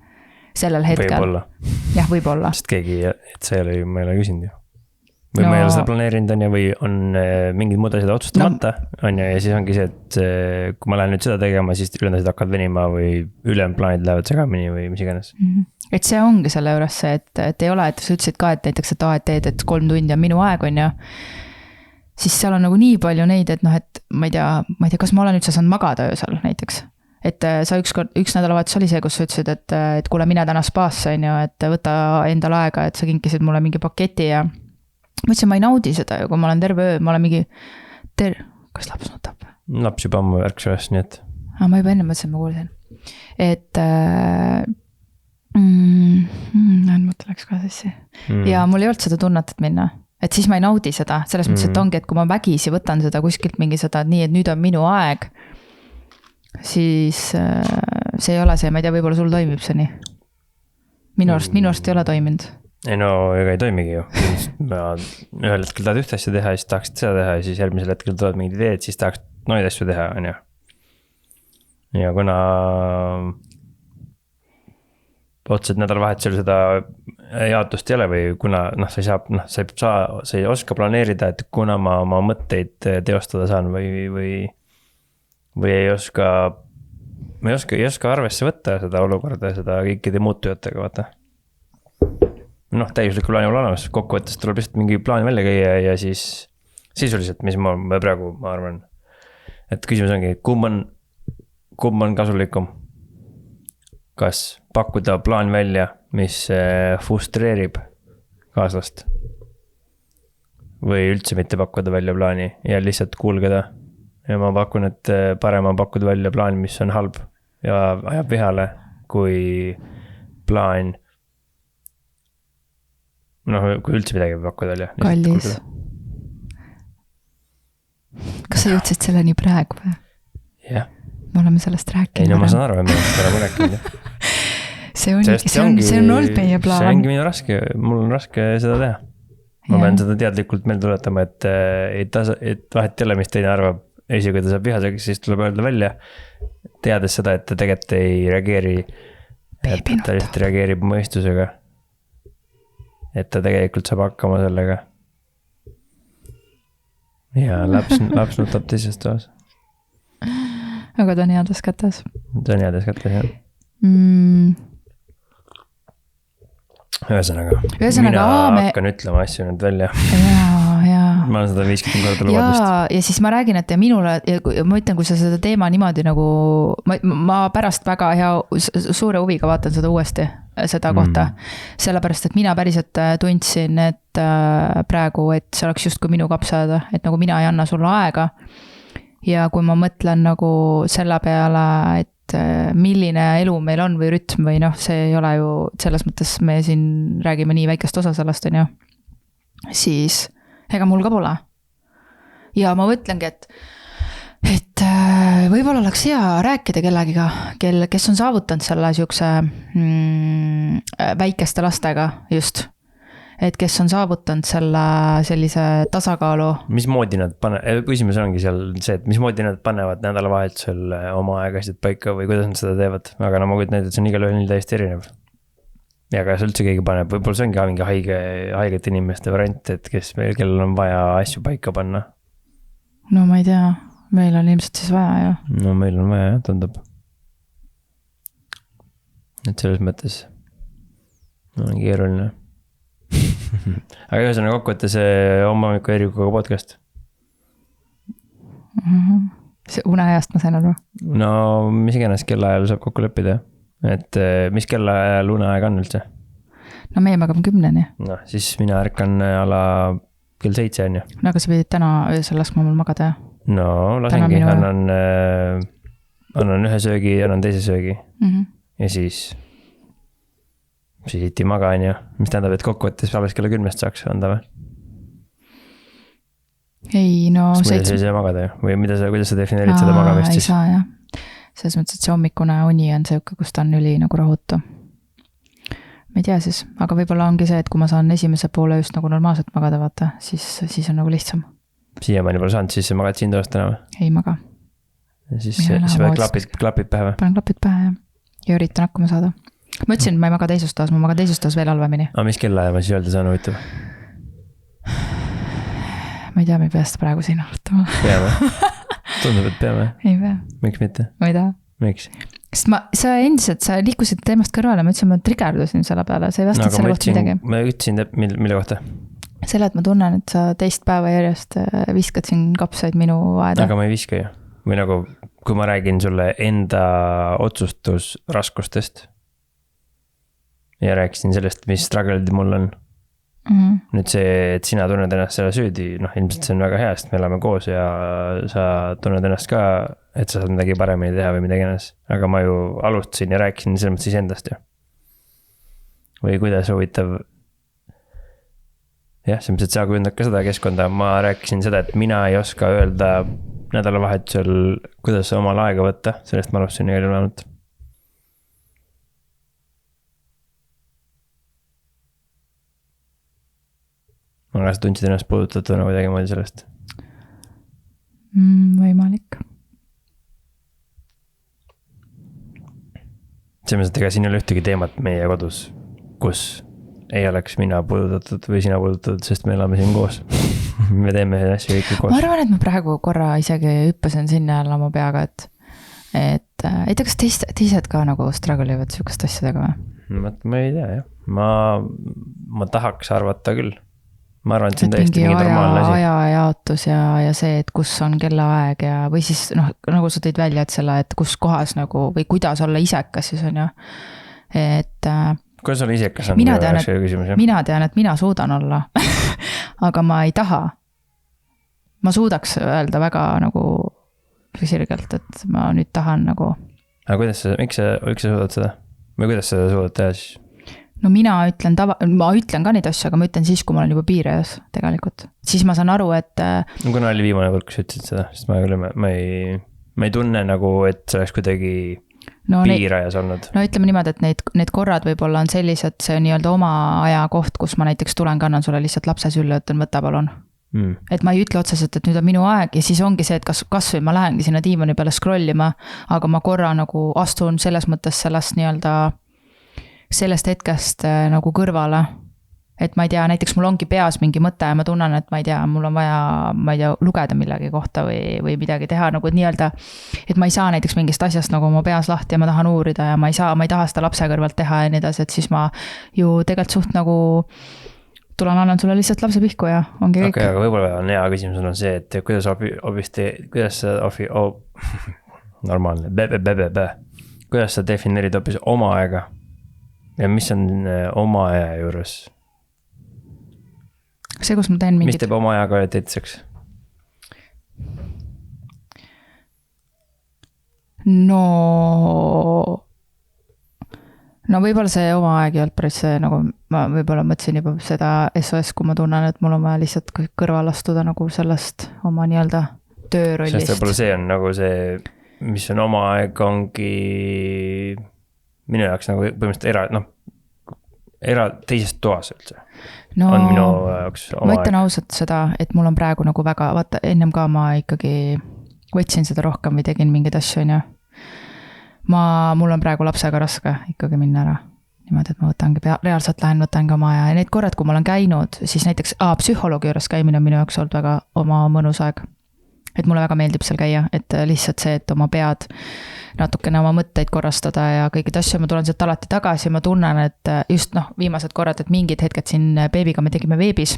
sellel hetkel. Võib-olla. Jah, võib-olla. Sest keegi, et see ma ei ole küsinud ju. Või ma ei ole seda planeerinud on ja või on mingid muud asjad otsustamata on ja siis ongi see, et kui ma lähen nüüd seda tegema, siis ülendased hakkavad venima või ülem plaanid lähevad segamini või mis iganes. Et see ongi selle juures see, et ei ole, et sa ütlesid ka, et näiteks, et 3 tundi on minu aeg on ja siis seal on nagu nii palju neid, et et ma ei tea, kas ma olen üldse saanud magada öösel näiteks. Et sa üks nädalavahetus oli see, kus sa ütlesid, et kuule, mine täna spaasse on ju, et võta endal aega, et sa kinkisid mulle mingi paketi ja mõtlesin, ma ei naudi seda ju, kui ma olen terve öö, ma olen mingi kas laps nutab? Laps juba ammu värks üles, nii et. Ma juba enne mõtlesin, ma kuulsin. Et mõte läks ka sissi. Ja mul ei olnud seda tunnet, et minna. Et siis ma ei naudi seda, selles mõttes, et ongi, et kui ma vägisi võtan seda kuskilt mingi seda, nii, et nüüd on minu aeg, siis see ei ole see, ma ei tea, võib-olla sul toimib see nii. minu arust ei ole toiminud. ei no ega ei toimigi ju. Ma ühel hetkel tahad ühte asja teha ja siis tahaksid seda teha ja siis järgmisel hetkel tulevad mingid ideed, siis tahaks neid asju teha, on ju. ja kuna otseselt nädalavahetusel seda jaotust ei ole või kuna sa ei oska planeerida, et kuna ma oma mõtteid teostada saan või ei oska arvesse võtta seda olukorda, seda kõikide muutujatega, vaata. Täiuslikku plaani pole olemas, kokkuvõttes tuleb lihtsalt mingi plaan välja käia ja siis sisuliselt, mis ma praegu, ma arvan, et küsimus ongi, kumb on kasulikum? Kas pakkuda plaan välja, mis frustreerib kaaslast või üldse mitte pakkuda välja plaani ja lihtsalt kulgeda. Ja ma pakun, et parem on pakkuda välja plaan, mis on halb ja ajab vihale, kui plaan, kui üldse midagi pakkuda välja. Kallis. Kas sa jõudsid selleni praegu või? Jah. Me oleme sellest rääkinud. Ei, no ma saan aru, et me oleme rääkinud. See on olnud meie plaan. See ongi minu raske, mul on raske seda teha. Ma pean seda teadlikult meelde tuletama, et vahet ei ole, mis teine arvab. Kui ta saab vihaseks, siis tuleb öelda välja, teades seda, et ta tegelikult ei reageeri, et ta lihtsalt reageerib mõistusega. Et ta tegelikult saab hakkama sellega. Ja laps nutab teises toas. Aga ta on heades kätes. Ta on heades kätes, jah. Ühesõnaga, mina hakkan ütlema asju nüüd välja. Ma olen seda 50 korda lubadust. Ja siis ma räägin, et minule, ma ütlen, kui sa seda teema niimoodi nagu, ma pärast väga suure huviga vaatan seda uuesti, seda kohta. Sellepärast, et mina päriselt tundsin, et praegu, et see oleks just kui minu kapsada, et nagu mina ei anna sulle aega. Ja kui ma mõtlen nagu selle peale, et milline elu meil on või rütm või see ei ole ju, selles mõttes me siin räägime nii väikest osa sellest, on ju, siis ega mul ka pole. Ja ma mõtlengi, et võib-olla oleks hea rääkida kellegiga, kes on saavutanud selle siukse väikeste lastega just. Et kes on saavutanud sellise tasakaalu. Mismoodi nad küsimus ongi seal see, et mismoodi nad panevad nädalavahetusel oma aegasid paika või kuidas nad seda teevad. Aga ma kujutan ette, et see on igal ühel täiesti erinev. Ja kas üldse keegi paneb, võib-olla see ongi mingi haigete inimeste variant, et kellel on vaja asju paika panna. No ma ei tea, meil on ilmselt siis vaja, jah. No meil on vaja, jah, tundub. Et selles mõttes on keeruline. Aga ühesõnaga kokkuvõtte see hommamiku Erikuga podcast. See uneajast ma sain aru. No mis iganes kellaajal saab kokku leppida. Et mis kellaajal uneaeg on üldse? No meie magame 10-ni. No siis mina ärkan ala kell 7 on ju. No aga sa pidid täna öösel laskma mul magada. No lasengi, annan ühe söögi, annan teise söögi. Ja siis ei maga on ju, mis tähendab, et kokkuvõttes alles kella 10 saaks anda või? Ei, no... Kas muidu sa ei saa magada ju? Või kuidas sa defineerid seda magamist siis? Ei saa, jah. Selles mõttes, et see hommikune uni on see, kus ta on üli nagu rahutu. Ma ei tea siis, aga võib-olla ongi see, et kui ma saan esimese poole just nagu normaalselt magada, vaata, siis on nagu lihtsam. Siiamaani pole saanud, siis magad siin toast täna või? Ei maga. Ja siis klapid pähe või? Panen klapid pähe, jah. Ja üritan hakkama saada. Ma ütlesin, et ma ei maga teisustas, ma maga teisustas veel halvemini. Aga mis kella ma siis öelda saan huvitav? Ma ei tea, me ei pea seda praegu siin arutama. Peame? Tundub, et peame? Ei pea. Miks mitte? Ma ei taha. Miks? Sest sa liikusid teemast kõrvale, ma ütlesin, ma trigerdusin selle peale, sa ei vastanud selle kohta midagi. Ma ütlesin, mille kohta? Selle, et ma tunnen, et sa teist päeva järjest viskad siin kapsaid minu aeda. Aga ma ei viska ju. Või nagu, kui ma räägin sulle enda otsustusraskustest ja rääkisin sellest, mis struggle'id mul on. Nüüd see, et sina tunned ennast selle süüdi, ilmselt see on väga hea, sest me elame koos ja sa tunned ennast ka, et sa saad midagi paremini teha või midagi ennast. Aga ma ju alustasin ja rääkisin selles mõttes endast ju. Või kuidas huvitav. Jah, selles mõttes, et sa kujundad ka seda keskkonda. Ma rääkisin seda, et mina ei oska öelda nädalavahetusel, kuidas omal aega võtta. Sellest ma alustasin igal juhul ainult. aga sa tundsid ennast puudutatuna kuidagi moodi sellest? Võimalik. Selles mõttes, et ega siin ei ole ühtegi teemat meie kodus, kus ei oleks mina puudutatud või sina puudutatud, sest me elame siin koos. Me teeme asju kõiki koos. Ma arvan, et ma praegu korra isegi hüppasin sinna jälle oma peaga, et ei tea, kas teised ka nagu struggle ivad sihukest asjadega või? Ma ei tea, jah. Ma tahaks arvata küll. Ma arvan, et see on täiesti mingi normaalne asi. Ajajaotus ja see, et kus on kellaaeg ja, või siis nagu sa tõid välja, et selle, et kus kohas nagu, või kuidas olla isekas siis on ju. Et kuidas olla isekas on? Mina tean, et mina suudan olla, aga ma ei taha. Ma suudaks öelda väga nagu sirgelt, et ma nüüd tahan nagu. Aga miks sa suudad seda? Või kuidas sa suudad teha siis? No ma ütlen ka neid asju, aga ma ütlen siis, kui ma olen juba piire ees tegelikult. Siis ma saan aru, et no kuna oli viimane kord, kui sa ütlesid seda, sest ma ei tunne nagu, et see oleks kuidagi piirajas olnud. No ütleme niimoodi, et need korrad võib-olla on sellised, see on nii-öelda oma aja koht, kus ma näiteks tulen, kannan sulle lihtsalt lapse sülle, ütlen võta palun. Et ma ei ütle otseselt, et nüüd on minu aeg ja siis ongi see, et kas või ma lähengi sinna diivani peale scrollima, aga ma korra nagu astun selles mõttes sellest hetkest nagu kõrvale. Et ma ei tea, näiteks mul ongi peas mingi mõte ja ma tunnen, et ma ei tea, mul on vaja, ma ei tea, lugeda millegi kohta või midagi teha nagu nii-öelda, et ma ei saa näiteks mingist asjast nagu oma peas lahti ja ma tahan uurida ja ma ei taha seda lapse kõrvalt teha ja nii edasi, et siis ma ju tegelikult suht nagu annan sulle lihtsalt lapse pihku ja ongi kõik. Okei, aga võib-olla on hea küsimus on see, et kuidas sa normaalne, kuidas sa defineerid hoopis oma aega ja mis on oma aja juures? See, kus ma teen mingid... Mis teeb oma aja kvaliteetseks? No võib-olla see oma aeg ei olnud päris see, nagu ma võib-olla mõtlesin juba seda SOS, kui ma tunnen, et mul on vaja lihtsalt kõrval astuda nagu sellest oma nii-öelda töörollist. Sest võib-olla see on nagu see, mis on oma aeg, ongi minu jaoks nagu põhimõtteliselt teisest toas üldse. On minu jaoks oma ma ütlen ausalt seda, et mul on praegu nagu väga, vaata ennem ka ma ikkagi võtsin seda rohkem või tegin mingeid asju, on ju. Mul on praegu lapsega raske ikkagi minna ära. Niimoodi, et ma reaalselt võtangi oma aja ja need korrad, kui ma olen käinud, siis näiteks psühholoogi juures käimine on minu jaoks olnud väga oma mõnus aeg. Et mulle väga meeldib seal käia, et lihtsalt see, et oma pead natukene oma mõtteid korrastada ja kõigid asju, ma tulen sealt alati tagasi ja ma tunnen, et just viimased korrad, et mingid hetked siin beebiga me tegime veebis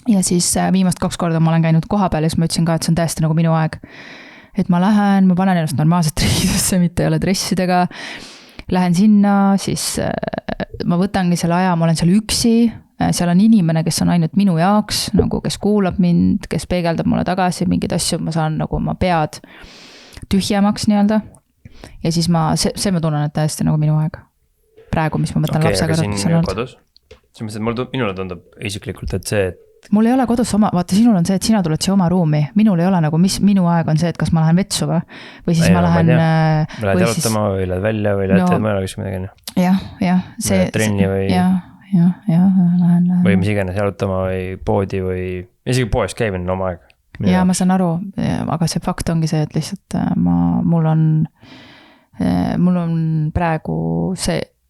ja siis viimast 2 korda ma olen käinud koha peal ja siis ma ütlesin ka, et see on täiesti nagu minu aeg. Et ma panen ennast normaalselt riidesse, mitte ei ole dressidega, lähen sinna, siis ma võtangi selle aja, ma olen seal üksi, seal on inimene, kes on ainult minu jaoks, nagu kes kuulab mind, kes peegeldab mulle tagasi mingid asju, ma saan nagu oma pead tühjemaks nii-öelda ja siis see ma tunnen, et täiesti nagu minu aeg. Praegu, mis ma mõtlen lapsega. Okei, aga siin kodus? Selles mõttes, et minule tundub isiklikult, et see, et mul ei ole kodus vaata sinul on see, et sina tuled siia oma ruumi, minul ei ole nagu, mis minu aeg on see, et kas ma lähen vetsu või siis ma lähen lähed jalutama või lähed välja või lähed mõnele kus midagi. Jah, see trenni või lähen või mis iganes jalutama või poodi või isegi poes käimine on oma aeg. Ja ma saan aru, aga see fakt ongi see, et lihtsalt mul on praegu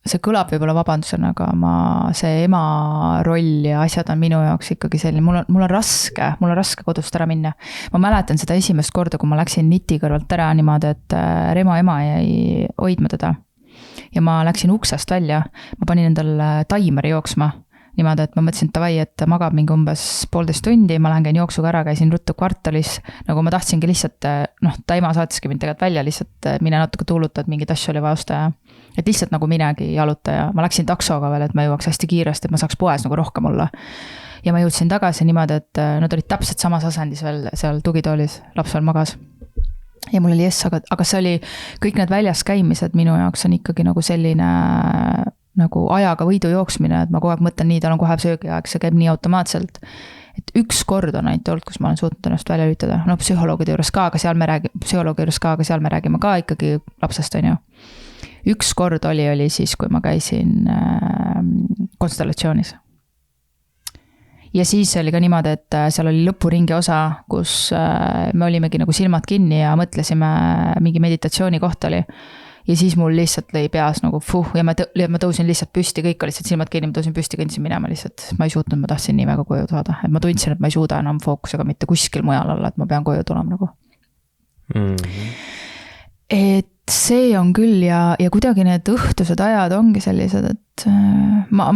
see kõlab võib-olla vabandusena, aga see ema roll ja asjad on minu jaoks ikkagi selline, mul on raske kodust ära minna. Ma mäletan seda esimest korda, kui ma läksin niti kõrvalt ära niimoodi, et Remo ema jäi hoidma teda. Ja ma läksin uksest välja, ma panin endal taimeri jooksma. Niimoodi, et ma mõtlesin, et tavai, et magab mingi umbes 1,5 tundi, ma lähen käin jooksuga ära, käisin ruttu kvartalis, nagu ma tahtsingi lihtsalt, ta ema saatiski mind tegelikult välja, lihtsalt mine natuke tuuluta, et mingid asju oli vaja osta ja et lihtsalt nagu minegi jaluta ja ma läksin taksoga veel, et ma jõuaks hästi kiiresti, et ma saaks poes nagu rohkem olla. Ja ma jõudsin tagasi niimoodi, et nad olid täpselt samas asendis veel seal tugitoolis, laps veel magas. Ja mul oli aga see oli, kõik need väljas käimised minu jaoks on ikkagi nagu selline nagu ajaga võidu jooksmine, et ma kogu aeg mõtlen nii, tal on kohe söögiaeg, see käib nii automaatselt. Et üks kord on ainult olnud, kus ma olen suutnud ennast välja lülitada. No psühholoogide juures ka, aga seal me räägime ka ikkagi lapsest, on ju. Üks kord oli siis, kui ma käisin konstellatsioonis. ja siis oli ka niimoodi, et seal oli lõpuringi osa, kus me olimegi nagu silmad kinni ja mõtlesime, mingi meditatsiooni koht oli. Ja siis mul lihtsalt lõi peas nagu ja ma tõusin lihtsalt püsti, kõik olid silmad kinni, ma tõusin püsti, kõndsin minema lihtsalt. Ma ei suutnud, ma tahtsin nii väga koju saada. Et ma tundsin, et ma ei suuda enam fookusega mitte kuskil mujal olla, et ma pean koju tulema nagu. Et see on küll ja kuidagi need õhtused ajad ongi sellised, et ma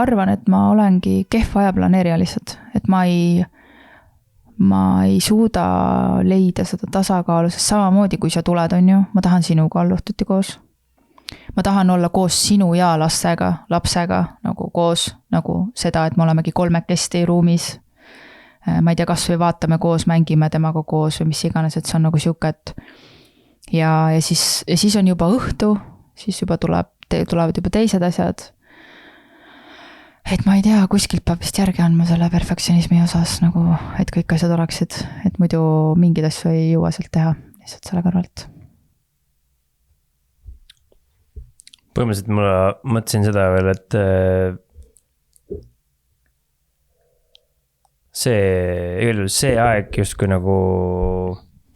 arvan, et ma olengi kehv ajaplaneerija lihtsalt, et ma ei suuda leida seda tasakaalu, sest samamoodi kui sa tuled, on ju, ma tahan sinuga olla õhtuti koos. Ma tahan olla koos sinu ja lapsega nagu koos, nagu seda, et me olemegi kolmekesti ruumis. Ma ei tea, kas või vaatame koos, mängime temaga koos või mis iganes, et see on nagu siuke, et ja siis on juba õhtu, siis juba tulevad juba teised asjad. Et ma ei tea, kuskilt peab vist järgi andma selle perfektsionismi osas, nagu, et kõik asjad oleksid, et muidu mingid asju ei jõua sealt teha, lihtsalt selle kõrvalt. Põhimõtteliselt ma mõtlesin seda veel, et see aeg justkui nagu,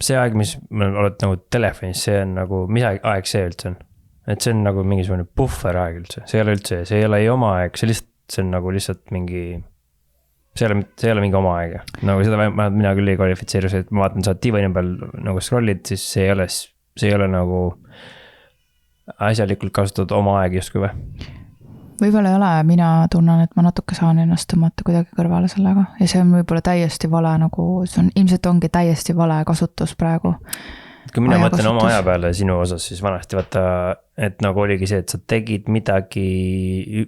see aeg, mis oled nagu telefonis, see on nagu, mis aeg see üldse on? Et see on nagu mingisugune buffer aeg üldse, see ei ole üldse, see ei ole ei oma aeg, see on nagu lihtsalt mingi, see ei ole mingi oma aeg. Nagu seda mina küll ei kvalifitseeru, et ma vaatan, sa diivani peal nagu scrollid, siis see ei ole nagu asjalikult kasutatud oma aeg justkui või? Võib-olla ei ole, mina tunnen, et ma natuke saan ennast tõmmata kuidagi kõrvale sellega ja see on võib-olla täiesti vale, nagu see on, ilmselt ongi täiesti vale kasutus praegu. Kui mina mõtlen oma aja peale sinu osas, siis vanasti vaata, et nagu oligi see, et sa tegid midagi,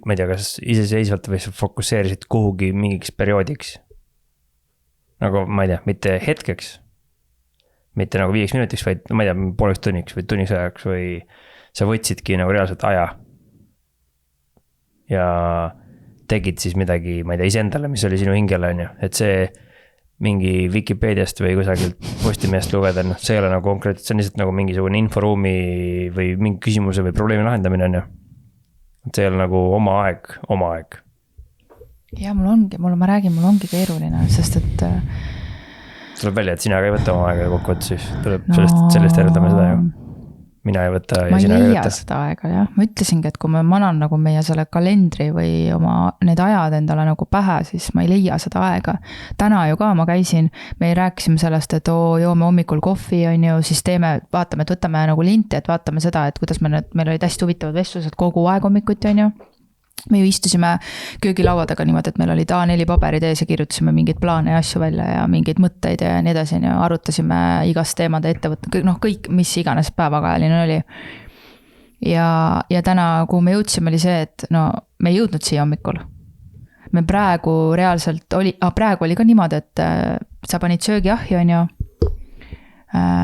ma ei tea, kas iseseisvalt või sa fokusseerisid kuhugi mingiks perioodiks. Nagu, ma ei tea, mitte hetkeks, mitte nagu 5 minutiks, vaid ma ei tea, pooleks tunniks või tunniks ajaks või sa võtsidki nagu reaalselt aja. Ja tegid siis midagi, ma ei tea, iseendale, mis oli sinu hingele, on ju, et see mingi Wikipeediast või kusagilt postimehest lugeda, see ei ole nagu konkreetselt, see on lihtsalt nagu mingisugune inforuumi või mingi küsimuse või probleemi lahendamine on ju. See ei ole nagu oma aeg. Ja ma räägin, mul ongi keeruline, sest et tuleb välja, et sina ka ei võta oma aega kokkuvõttes, siis tuleb sellest järeldame seda ju. Mina ei võta ja sina ei võta. Ma ei leia seda aega, jah. Ma ütlesingi, et kui ma manan nagu meie selle kalendri või oma need ajad endale nagu pähe, siis ma ei leia seda aega. Täna ju ka ma käisin, me rääkisime sellest, et joome hommikul kohvi, on ju, siis vaatame, et võtame nagu linti, et vaatame seda, et kuidas meil olid hästi huvitavad vestlused kogu aeg hommikuti, on ju. Me ju istusime köögilauadega niimoodi, et meil oli A4 paberid ees ja kirjutasime mingeid plaane ja asju välja ja mingeid mõtteid ja nii edasi ja arutasime igast teemade ettevõtte, kõik, mis iganes päevakajaline oli. Ja täna, kuhu me jõudsime, oli see, et me ei jõudnud siia hommikul. Me praegu reaalselt praegu oli ka niimoodi, et sa panid söögi ahju, on ju,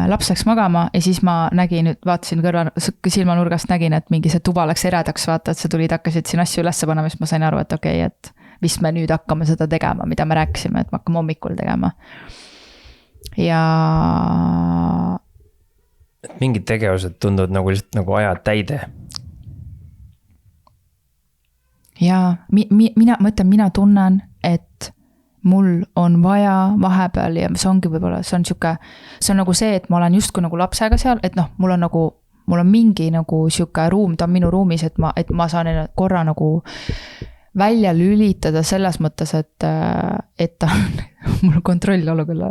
laps läks magama ja siis ma nägin, vaatasin silmanurgast nägin, et mingi see tuba läks eredaks, vaata, et sa tulid, hakkasid siin asju üles panema, siis ma sain aru, et okei, et vist me nüüd hakkame seda tegema, mida me rääkisime, et me hakkame hommikul tegema. Ja mingid tegevused tunduvad nagu lihtsalt nagu aja täide. Ja mina tunnen, et mul on vaja vahepeal ja see ongi võib-olla, see on nagu see, et ma olen justkui nagu lapsega seal, et mul on mingi nagu siuke ruum, ta on minu ruumis, et ma saan korra nagu välja lülitada selles mõttes, et ta on, mul kontroll olla küll,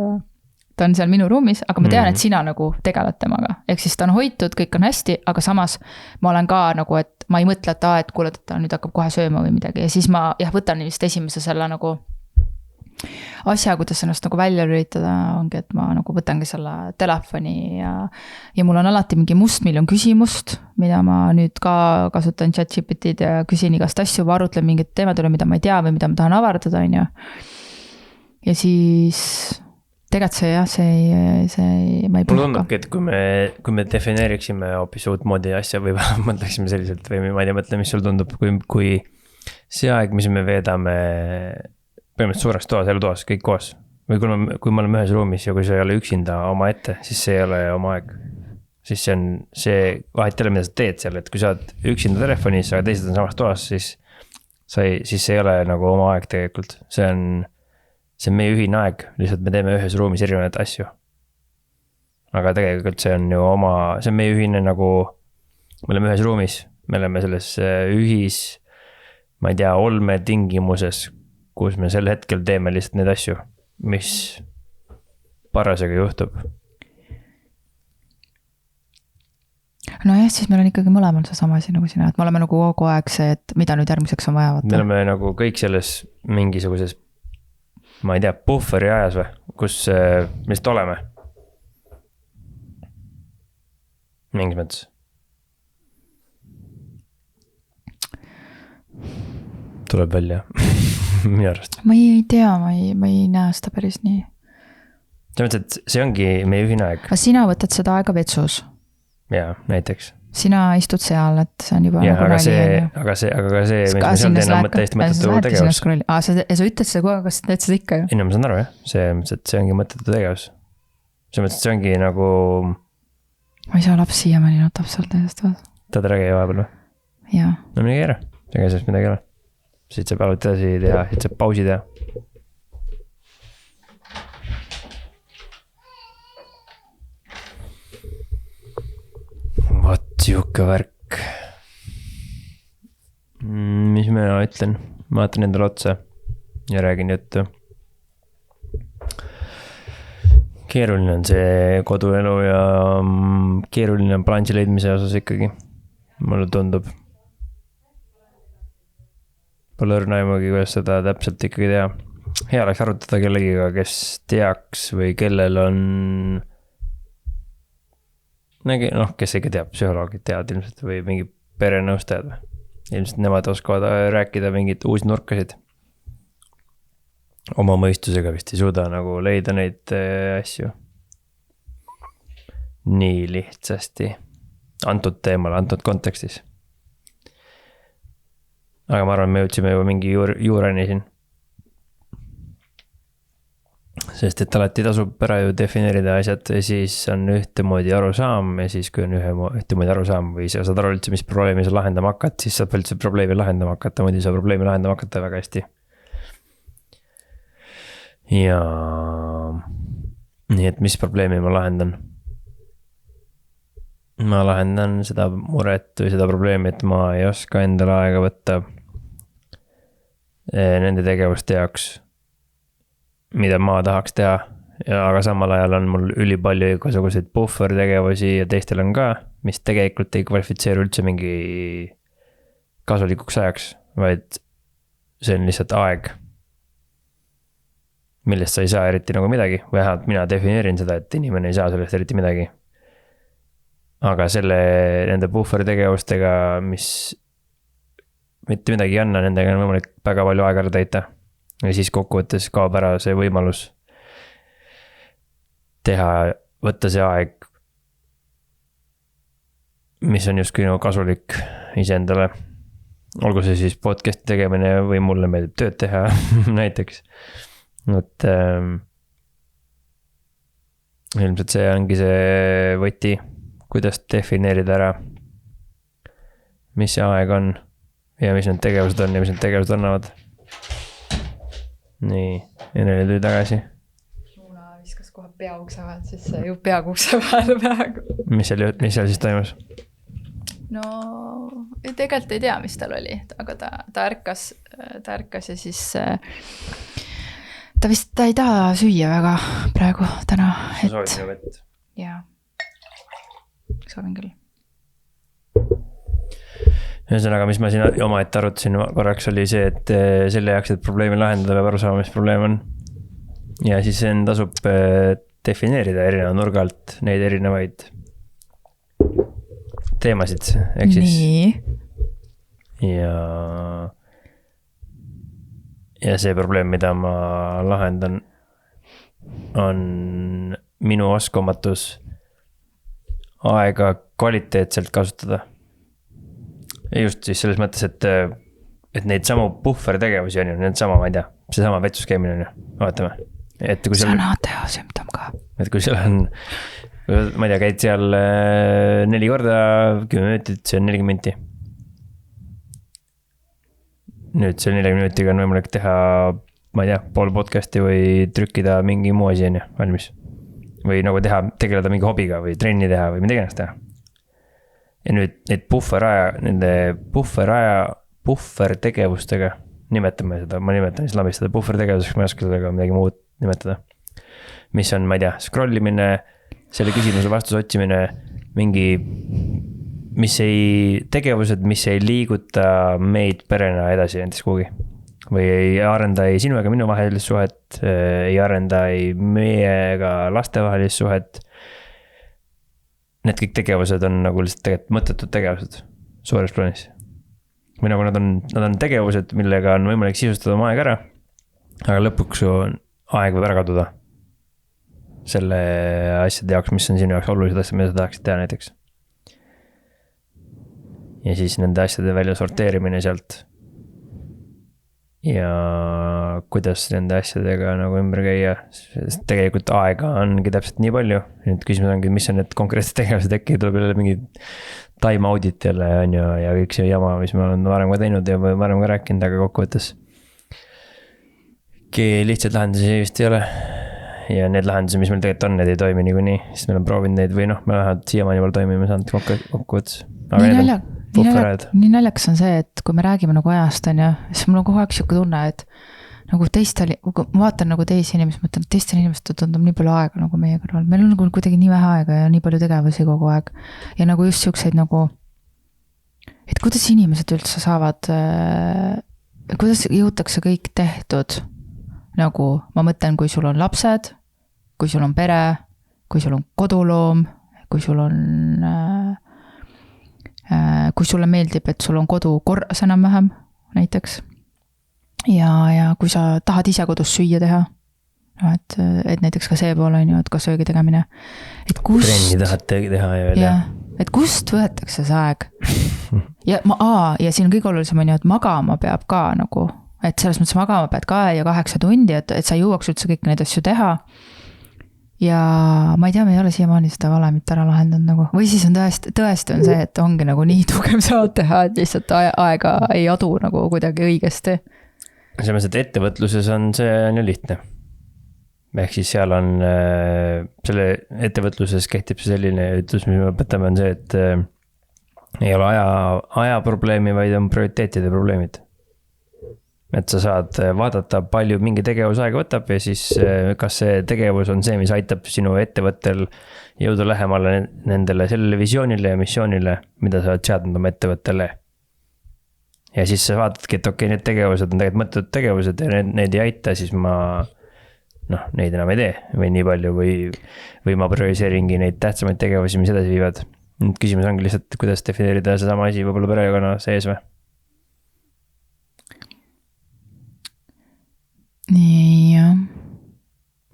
ta on seal minu ruumis, aga ma tean, et sina nagu tegeled temaga, ehk siis ta on hoitud, kõik on hästi, aga samas ma olen ka nagu, et ma ei mõtle, et kuule, ta nüüd hakkab kohe sööma või midagi ja siis ma võtan vist esimese selle nagu asja, kuidas ennast nagu välja lülitada, ongi, et ma nagu võtangi selle telefoni ja mul on alati mingi mustmiljon küsimust, mida ma nüüd ka kasutan ChatGPT'd ja küsin igast asju, arutlen mingid teemad üle, mida ma ei tea või mida ma tahan avardada, on ju. Ja siis tegelikult ma ei puhka. Mulle tundubki, et kui me defineeriksime hoopis uut moodi asja või mõtleksime selliselt või ma ei tea, mõtle, mis sul tundub, kui see aeg, mis me veedame põhimõtteliselt suureks toas, elutoas, kõik koos. Või kui me oleme ühes ruumis ja kui sa ei ole üksinda oma ette, siis see ei ole oma aeg. Siis see vahet ei ole, mida sa teed seal, et kui sa oled üksinda telefonis, aga teised on samas toas, siis siis see ei ole nagu oma aeg tegelikult, see on meie ühine aeg, lihtsalt me teeme ühes ruumis erinevaid asju. Aga tegelikult see on ju see on meie ühine nagu, me oleme ühes ruumis, me oleme selles ma ei tea, olmetingimuses, kus me sel hetkel teeme lihtsalt neid asju, mis parasjagu juhtub. Nojah, siis meil on ikkagi mõlemal see sama asi nagu sina, et me oleme nagu kogu aeg see, et mida nüüd järgmiseks on vaja vaata. Me oleme nagu kõik selles mingisuguses, ma ei tea, puhveri ajas või, kus me lihtsalt oleme. Mingis mõttes. Tuleb välja, minu arvast. Ma ei tea, ma ei näe seda päris nii. See mõttes, et see ongi meie ühine aeg. Aga sina võtad seda aega vetsus. Jaa, näiteks. Sina istud seal, et see on juba ja, nagu aga see, mis me seal teeme, on täiesti mõttetu tegevus. Sa ütled seda kogu aeg, kas teed seda ikka ju? Ma saan aru jah, see ongi mõttetu tegevus. See mõttes, et see ongi nagu... Ma ei saa laps siiamaani notab seal täiesti vaata. Tahad räägi vahepeal või? Jaa. No midagi ei ole, ega sellest midagi ei ole. Siit saab alati edasi teha, siit saab pausi teha. Vot siuke värk. Mis mina ütlen? Ma vaatan endale otsa ja räägin juttu. Keeruline on see koduelu ja keeruline on balansi leidmise osas ikkagi. Mulle tundub. Pole õrna aimugi, kuidas seda täpselt ikkagi teha. Hea oleks arutada kellegiga, kes teaks või kellel on... kes ikka teab, psühholoogid teavad ilmselt või mingi perenõustajad. Ilmselt nemad oskavad rääkida mingit uusi nurkasid. Oma mõistusega vist ei suuda nagu leida neid asju. Nii lihtsasti. Antud teemal, antud kontekstis. Aga ma arvan, me jõudsime juba mingi juureni siin. Sest et alati tasub ära ju defineerida asjad ja siis on ühtemoodi arusaam ja siis kui on ühtemoodi arusaam või sa saad aru üldse, mis probleemi sa lahendama hakkad, siis saab üldse probleemi lahendama hakata, muidu sa probleemi lahendama hakata väga hästi. Ja nii, et mis probleemi ma lahendan? Ma lahendan seda muret või seda probleemi, et ma ei oska endale aega võtta nende tegevuste jaoks, mida ma tahaks teha, aga samal ajal on mul ülipalju igasuguseid puhvertegevusi ja teistel on ka, mis tegelikult ei kvalifitseeru üldse mingi kasulikuks ajaks, vaid see on lihtsalt aeg, millest sa ei saa eriti nagu midagi, või vähemalt mina defineerin seda, et inimene ei saa sellest eriti midagi. Aga nende puhvertegevustega, mis mitte midagi ei anna, nendega on võimalik väga palju aega ära täita. Ja siis kokkuvõttes kaob ära see võimalus võtta see aeg, mis on justkui nagu kasulik iseendale. Olgu see siis podcasti tegemine või mulle meeldib tööd teha näiteks. Et ilmselt see ongi see võti, kuidas defineerida ära, mis see aeg on ja mis need tegevused on ja mis need tegevused annavad. Nii, Eneli tuli tagasi. Muuna viskas kohe peaukse vahel, siis ju peakukse vahel peaaegu. Mis seal siis toimus? No, tegelikult ei tea, mis tal oli, aga ta ärkas ja siis ta ei taha süüa väga praegu täna. Sa soovid minu vett? Jaa, soovin küll. Ühesõnaga, mis ma siin oma ette arutasin korraks oli see, et selle jaoks, et probleemi lahendada peab aru saama, mis probleem on. Ja siis see tasub defineerida erineva nurga alt neid erinevaid teemasid. Nii. Ja see probleem, mida ma lahendan, on minu oskamatus aega kvaliteetselt kasutada. Ja just siis selles mõttes, et neid samu puhvertegevusi on ju, need sama, ma ei tea, see sama vetsuskeemine on ju, vaatame. Sanateo sümptom ka. Et kui seal on, ma ei tea, käid seal 4 korda 10 minutit, see on 40 minti. nüüd selle 40 minutiga on võimalik teha, ma ei tea, pool podcast'i või trükkida mingi muu asi on ju valmis. Või nagu tegeleda mingi hobiga või trenni teha või mida iganes teha. Ja nüüd neid puhvertegevustega nimetame seda, ma nimetan islamist seda puhvertegevuseks, ma ei oska sellega midagi muud nimetada. Mis on, ma ei tea, scrollimine, selle küsimuse vastuse otsimine, tegevused, mis ei liiguta meid perena edasi endast kuhugi. Või ei arenda ei sinu ega minu vahelist suhet, ei arenda ei meie ega laste vahelist suhet. Need kõik tegevused on nagu lihtsalt tegelikult mõttetud tegevused suures plaanis. Või nagu nad on tegevused, millega on võimalik sisustada oma aeg ära, aga lõpuks aeg võib ära kaduda selle asjade jaoks, mis on sinu jaoks olulised asjad, mida sa tahaksid teha näiteks. Ja siis nende asjade välja sorteerimine sealt. Ja kuidas nende asjadega nagu ümber käia, sest tegelikult aega ongi täpselt nii palju. Nüüd küsimus ongi, mis on need konkreetsed tegevused, äkki tuleb jälle mingi time audit jälle on ju, ja kõik see jama, mis ma olen varem ka teinud ja varem ka rääkinud, aga kokkuvõttes lihtsalt lahendusi vist ei ole. Ja need lahendusi, mis meil tegelikult on, need ei toimi niikuinii, sest meil on proovinud neid või me lähevad siiamaani veel toimima saanud kokkuvõttes. Nii naljakas on see, et kui me räägime nagu ajast on ja siis mul on kogu aeg siuke tunne, et nagu ma vaatan nagu teisi inimesi, mõtlen, et teistel inimestel tundub nii palju aega nagu meie kõrval. Meil on nagu kuidagi nii vähe aega ja nii palju tegevusi kogu aeg. Ja nagu just siukseid nagu, et kuidas inimesed üldse saavad, kuidas jõutakse kõik tehtud. Nagu ma mõtlen, kui sul on lapsed, kui sul on pere, kui sul on koduloom, kui sul on... kui sulle meeldib, et sul on kodu korras enam-vähem näiteks ja kui sa tahad ise kodus süüa teha, et näiteks ka see pool on ju, et ka söögi tegemine, et kust trenni tahad teha ja veel et kust võetakse see aeg ja siin kõige olulisem on ju, et magama peab ka nagu, et selles mõttes magama pead ka ja 8 tundi, et sa jõuaks üldse kõik neid asju teha. Ja ma ei tea, me ei ole siiamaani seda valemit ära lahendanud nagu. Või siis on tõesti on see, et ongi nagu nii tugev saad teha, et lihtsalt aega ei adu nagu kuidagi õigesti. Selles, et ettevõtluses on see on ju lihtne. Ehk siis seal on, selle ettevõtluses kehtib see selline ütlus, mis me õpetame on see, et ei ole aja probleemi, vaid on prioriteetide probleemid. Et sa saad vaadata palju mingi tegevus aega võtab ja siis kas see tegevus on see, mis aitab sinu ettevõttel jõuda lähemale nendele sellele visioonile ja missioonile, mida sa oled seadnud oma ettevõttele. Ja siis sa vaatadki, et okei, need tegevused on tegelikult mõttetud tegevused ja need ei aita, siis ma neid enam ei tee või nii palju või ma prioriseeringi neid tähtsamaid tegevusi, mis edasi viivad. Nüüd küsimus ongi lihtsalt, kuidas defineerida see sama asi võib-olla perekonna sees või? Nii, jah.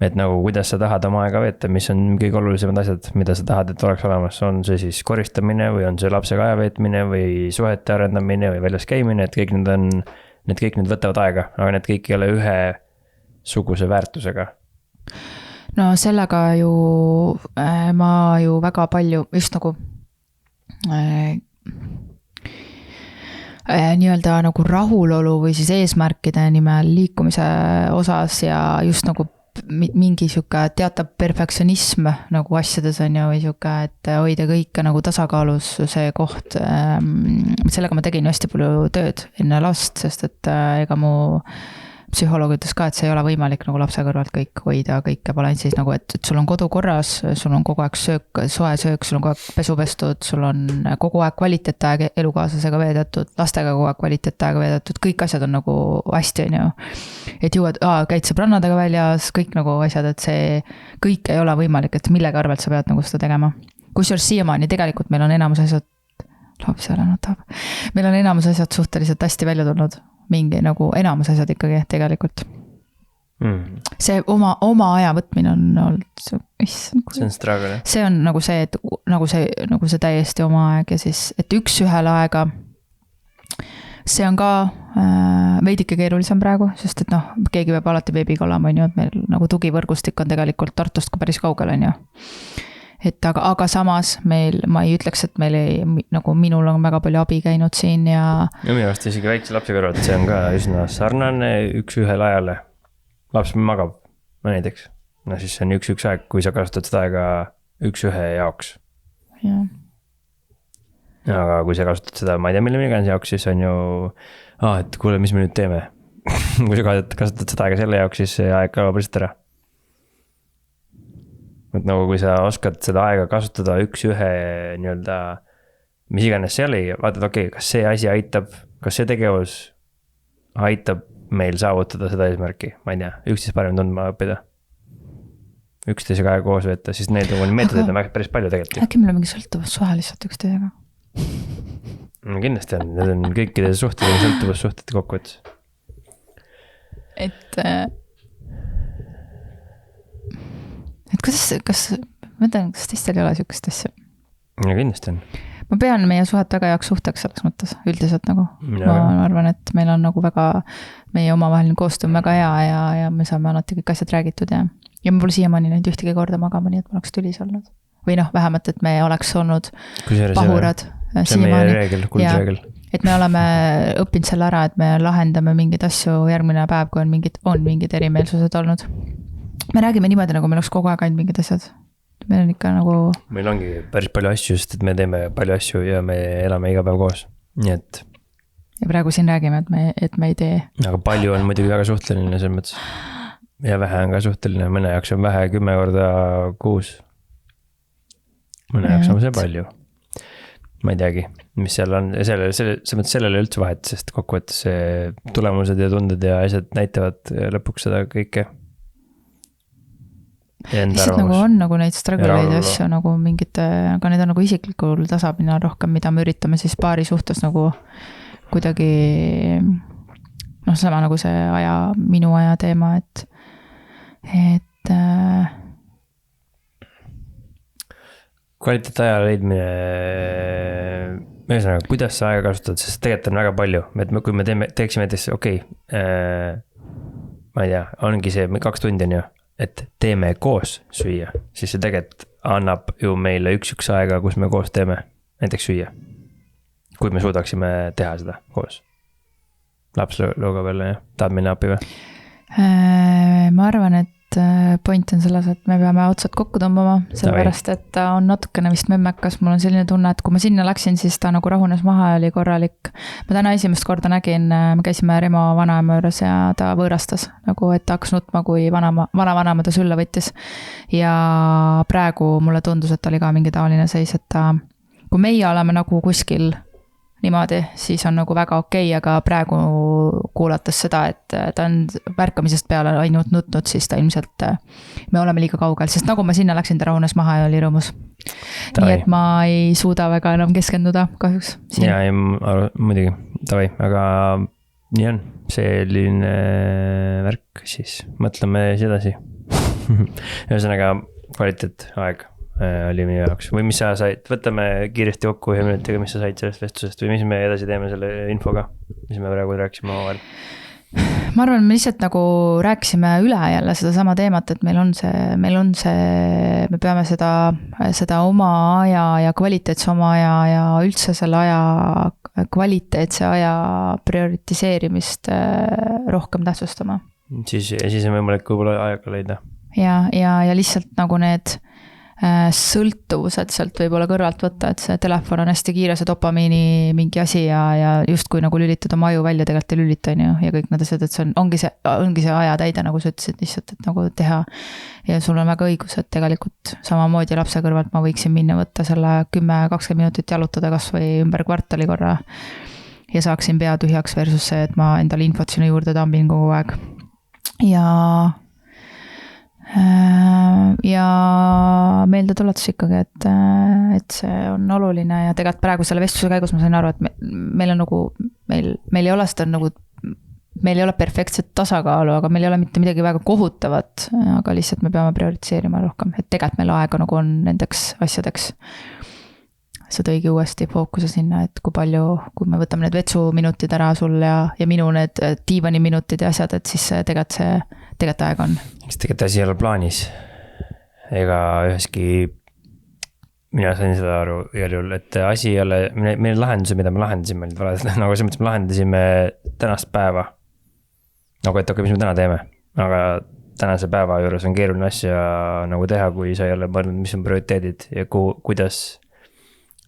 Et nagu kuidas sa tahad oma aega veeta, mis on kõige olulisemad asjad, mida sa tahad, et oleks olemas, on see siis koristamine või on see lapsega aja veetmine või suhete arendamine või väljas käimine, et kõik need võtavad aega, aga need kõik ei ole ühe suguse väärtusega. No sellega ju ma ju väga palju just nagu nii-öelda nagu rahulolu või siis eesmärkide nimel liikumise osas ja just nagu mingi siuke teatav perfektsionism nagu asjades on ju või siuke, et hoida kõike nagu tasakaalus see koht. Sellega ma tegin hästi palju tööd enne last, sest et ega mu psühholoog ütles ka, et see ei ole võimalik nagu lapse kõrvalt kõik hoida, kõike balanssis nagu, et sul on kodu korras, sul on kogu aeg soe söök, sul on kogu aeg pesu pestud, sul on kogu aeg kvaliteetaeg elukaaslasega veedetud, lastega kogu aeg kvaliteetaega veedetud, kõik asjad on nagu hästi, on ju. Et jõuad, käid sõbrannadega väljas, kõik nagu asjad, et see kõik ei ole võimalik, et millega arvelt sa pead nagu seda tegema. Kusjuures siiamaani tegelikult meil on enamus asjad, meil on enamus asjad suhteliselt hästi välja tulnud. Mingi nagu enamus asjad ikkagi tegelikult. See oma aja võtmine on olnud see on struggle. See on nagu see, et nagu see täiesti oma aeg ja siis, et ühele aega see on ka veidike keerulisem praegu, sest et keegi peab alati veebiga olema, on ju, et meil nagu tugivõrgustik on tegelikult Tartust ka päris kaugel, on ju. et aga samas meil, ma ei ütleks, et meil ei, nagu minul on väga palju abi käinud siin ja minu arust isegi väikse lapse kõrvalt, see on ka üsna sarnane üks ühele ajale. Laps magab, näiteks. No siis see on üks aeg, kui sa kasutad seda aega üks ühe jaoks. Ja. Aga kui sa kasutad seda, ma ei tea, mille iganes jaoks, siis on ju, et kuule, mis me nüüd teeme. Kui sa kasutad seda aega selle jaoks, siis see aeg kaob lihtsalt ära. Et nagu kui sa oskad seda aega kasutada üks ühe nii-öelda, mis iganes see oli, vaatad, okei, kas see asi aitab, kas see tegevus aitab meil saavutada seda eesmärki, ma ei tea, üksteist parem tundma õppida. Üksteisega aega koos võtta, siis need meetodid on päris palju tegelikult. Äkki meil on mingi sõltuvussuhe lihtsalt üksteisega? No kindlasti on, need on kõikide suhted, sõltuvussuhted kokkuvõttes. Et ma tean, kas teistel ei ole sükest asja? No kindlasti on. Ma pean meie suhet väga heaks suhteks selles mõttes, üldiselt nagu. Ma arvan, et meil on nagu väga, meie omavaheline koostöö on väga hea ja me saame alati kõik asjad räägitud ja ma pole siiamaani neid ühtegi korda magama, nii et ma oleks tülis olnud. Või vähemalt, et me oleks olnud pahurad siiamaani. Kuldreegel. Et me oleme õppinud selle ära, et me lahendame mingeid asju järgmine päev, kui on mingid erimeelsused olnud. Me räägime niimoodi, nagu meil oleks kogu aeg ainult mingid asjad. Meil on ikka nagu... Meil ongi päris palju asju, sest et me teeme palju asju ja me elame iga päev koos. Nii et... Ja praegu siin räägime, et me ei tee. Aga palju on muidugi väga suhteline selles mõttes. Ja vähe on ka suhteline, mõne jaoks on vähe 10 korda kuus. Mõne jaoks on see palju. Ma ei teagi, mis seal on. Sellele üldse vahet, sest kokkuvõttes tulemused ja tunded ja asjad näitavad lõpuks seda kõike. Lihtsalt nagu on nagu neid struggle'id ja asju nagu mingite, aga need on nagu isiklikul tasapinal rohkem, mida me üritame siis paari suhtes nagu kuidagi sama nagu see minu aja teema, et kvaliteet aja leidmine, ühesõnaga, kuidas sa aega kasutad, sest tegelikult on väga palju, et kui me teeksime näiteks, ma ei tea, ongi see 2 tundi on ju, et teeme koos süüa, siis see tegelikult annab ju meile üks aega, kus me koos teeme näiteks süüa. Kui me suudaksime teha seda koos. Laps looga peale ja tahab minna api või? Ma arvan, et point on selles, et me peame otsad kokku tõmbama, sellepärast, et ta on natukene vist memmekas. Mul on selline tunne, et kui ma sinna läksin, siis ta nagu rahunes maha ja oli korralik. Ma täna esimest korda nägin, me käisime Remo vanaema juures ja ta võõrastas, nagu et ta hakkas nutma, kui vanaema ta sülle võttis. Ja praegu mulle tundus, et ta oli ka mingi taoline seis, et kui meie oleme nagu kuskil niimoodi, siis on nagu väga okei, aga praegu kuulates seda, et ta on värkamisest peale ainult nutnud, siis ta ilmselt, me oleme liiga kaugel, sest nagu ma sinna läksin, ta rahunes maha ja oli rõõmus. Nii et ma ei suuda väga enam keskenduda kahjuks. Ja, muidugi, tavai, aga nii on, selline värk, siis mõtleme edasi. Ühesõnaga, kvaliteet aeg oli minu jaoks või mis sa said, võtame kiiresti kokku 1 minutiga, mis sa said sellest vestlusest või mis me edasi teeme selle infoga, mis me praegu rääkisime omavahel? Ma arvan, me lihtsalt nagu rääkisime üle jälle seda sama teemat, et meil on see, me peame seda oma aja ja kvaliteetse oma aja ja üldse selle aja kvaliteetse aja prioritiseerimist rohkem tähtsustama. Siis on võimalik võib-olla aega leida. Ja lihtsalt nagu need sõltuvused sealt võib olla kõrvalt võtta, et see telefon on hästi kiire, see dopamiini mingi asi ja justkui nagu lülitada oma aju välja, tegelikult ei lülita on ju, ja kõik need asjad, et see ongi see aja täide, nagu sa ütlesid lihtsalt, et nagu teha. Ja sul on väga õigus, et tegelikult samamoodi lapse kõrvalt ma võiksin minna võtta selle 10-20 minutit jalutada kas või ümber kvartali korra ja saaksin pea tühjaks versus see, et ma endale infot sinna juurde tambin kogu aeg. Ja meeldetuletus ikkagi, et see on oluline ja tegelikult praegu selle vestluse käigus ma sain aru, et meil on nagu, meil ei ole seda nagu, meil ei ole perfektset tasakaalu, aga meil ei ole mitte midagi väga kohutavat, aga lihtsalt me peame prioritiseerima rohkem, et tegelikult meil aega nagu on nendeks asjadeks. See tõigi uuesti fookuse sinna, et kui me võtame need vetsuminutid ära sul ja minu need diivani minutid ja asjad, et siis tegelikult aeg on. Eks tegelikult asi ei ole plaanis ega üheski mina sain seda aru igal juhul, et asi ei ole, meil lahendused, mida me lahendasime, olid valed, nagu selles mõttes me lahendasime tänast päeva. Nagu et okei, mis me täna teeme, aga tänase päeva juures on keeruline asja nagu teha, kui sa ei ole mõelnud, mis on prioriteedid ja kuidas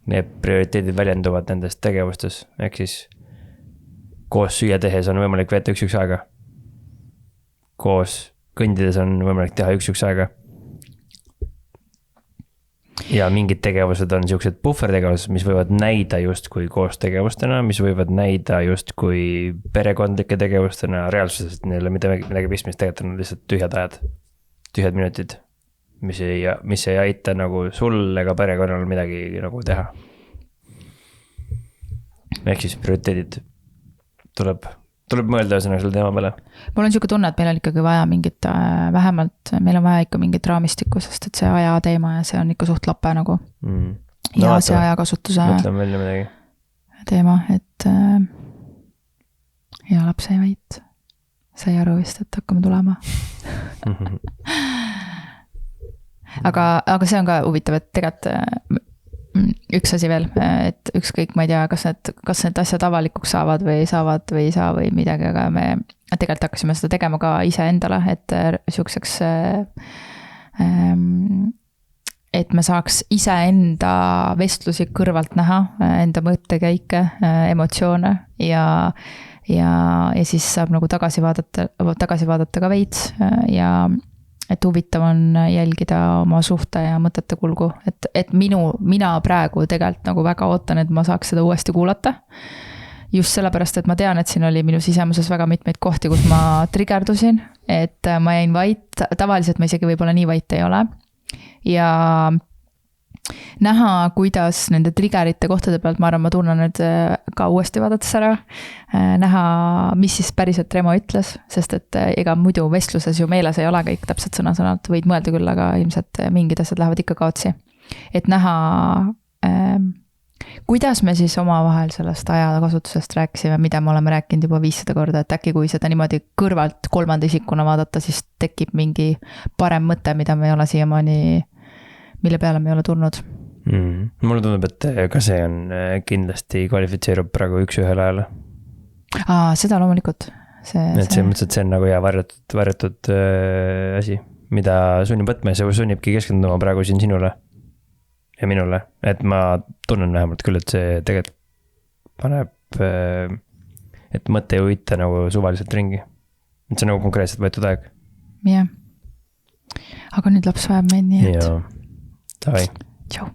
need prioriteedid väljenduvad nendest tegevustes. Ehk siis koos süüa tehes on võimalik veeta üks aega. Koos kõndides on võimalik teha üks aega. Ja mingid tegevused on siuksed puhvertegevused, mis võivad näida just kui koos tegevustena, mis võivad näida just kui perekondlike tegevustena, reaalsuses neile midagi pistmist tegelikult on lihtsalt tühjad minutid, mis ei aita nagu sul ega perekonnal midagi nagu teha. Ehk siis prioriteedid tuleb mõelda ühesõnaga selle teema peale. Mul on siuke tunne, et meil on ikkagi vaja mingit, vähemalt meil on vaja ikka mingit raamistikku, sest et see aja teema ja see on ikka suht lappe nagu. Ja see ajakasutuse teema, et ja laps ei vait. Sai aru vist, et hakkame tulema. aga see on ka huvitav, et tegelikult üks asi veel, et ükskõik, ma ei tea, kas need asjad avalikuks saavad või ei saa või midagi, aga me tegelikult hakkasime seda tegema ka ise endale, et siukseks, et me saaks ise enda vestlusi kõrvalt näha, enda mõttekäike, emotsioone ja siis saab nagu tagasi vaadata ka veits ja et huvitav on jälgida oma suhte ja mõtete kulgu, et mina praegu tegelikult nagu väga ootan, et ma saaks seda uuesti kuulata. Just sellepärast, et ma tean, et siin oli minu sisemuses väga mitmeid kohti, kus ma trigerdusin, et ma jäin vait, tavaliselt ma isegi võib-olla nii vait ei ole. Ja näha, kuidas nende triggerite kohtade pealt, ma arvan, ma tunnen need ka uuesti vaadates ära, näha, mis siis päriselt Remo ütles, sest et ega muidu vestluses ju meeles ei ole kõik täpselt sõna-sõnalt, võid mõelda küll, aga ilmselt mingid asjad lähevad ikka kaotsi. Et näha, kuidas me siis omavahel sellest ajakasutusest rääkisime, mida me oleme rääkinud juba 500 korda, et äkki kui seda niimoodi kõrvalt kolmanda isikuna vaadata, siis tekib mingi parem mõte, mida me ei ole siiamaani mille peale me ei ole tulnud. Mulle tundub, et ka see on kindlasti kvalifitseerub praegu üks-ühele ajale. Seda loomulikult. See on nagu hea varjatud asi, mida sunnib võtma ja see sunnibki keskenduma praegu siin sinule ja minule. Et ma tunnen vähemalt küll, et see tegelikult paneb, et mõte ei huvita nagu suvaliselt ringi. Et see on nagu konkreetselt võetud aeg. Jah. Aga nüüd laps vajab meid nii, et... Davai. Tšau.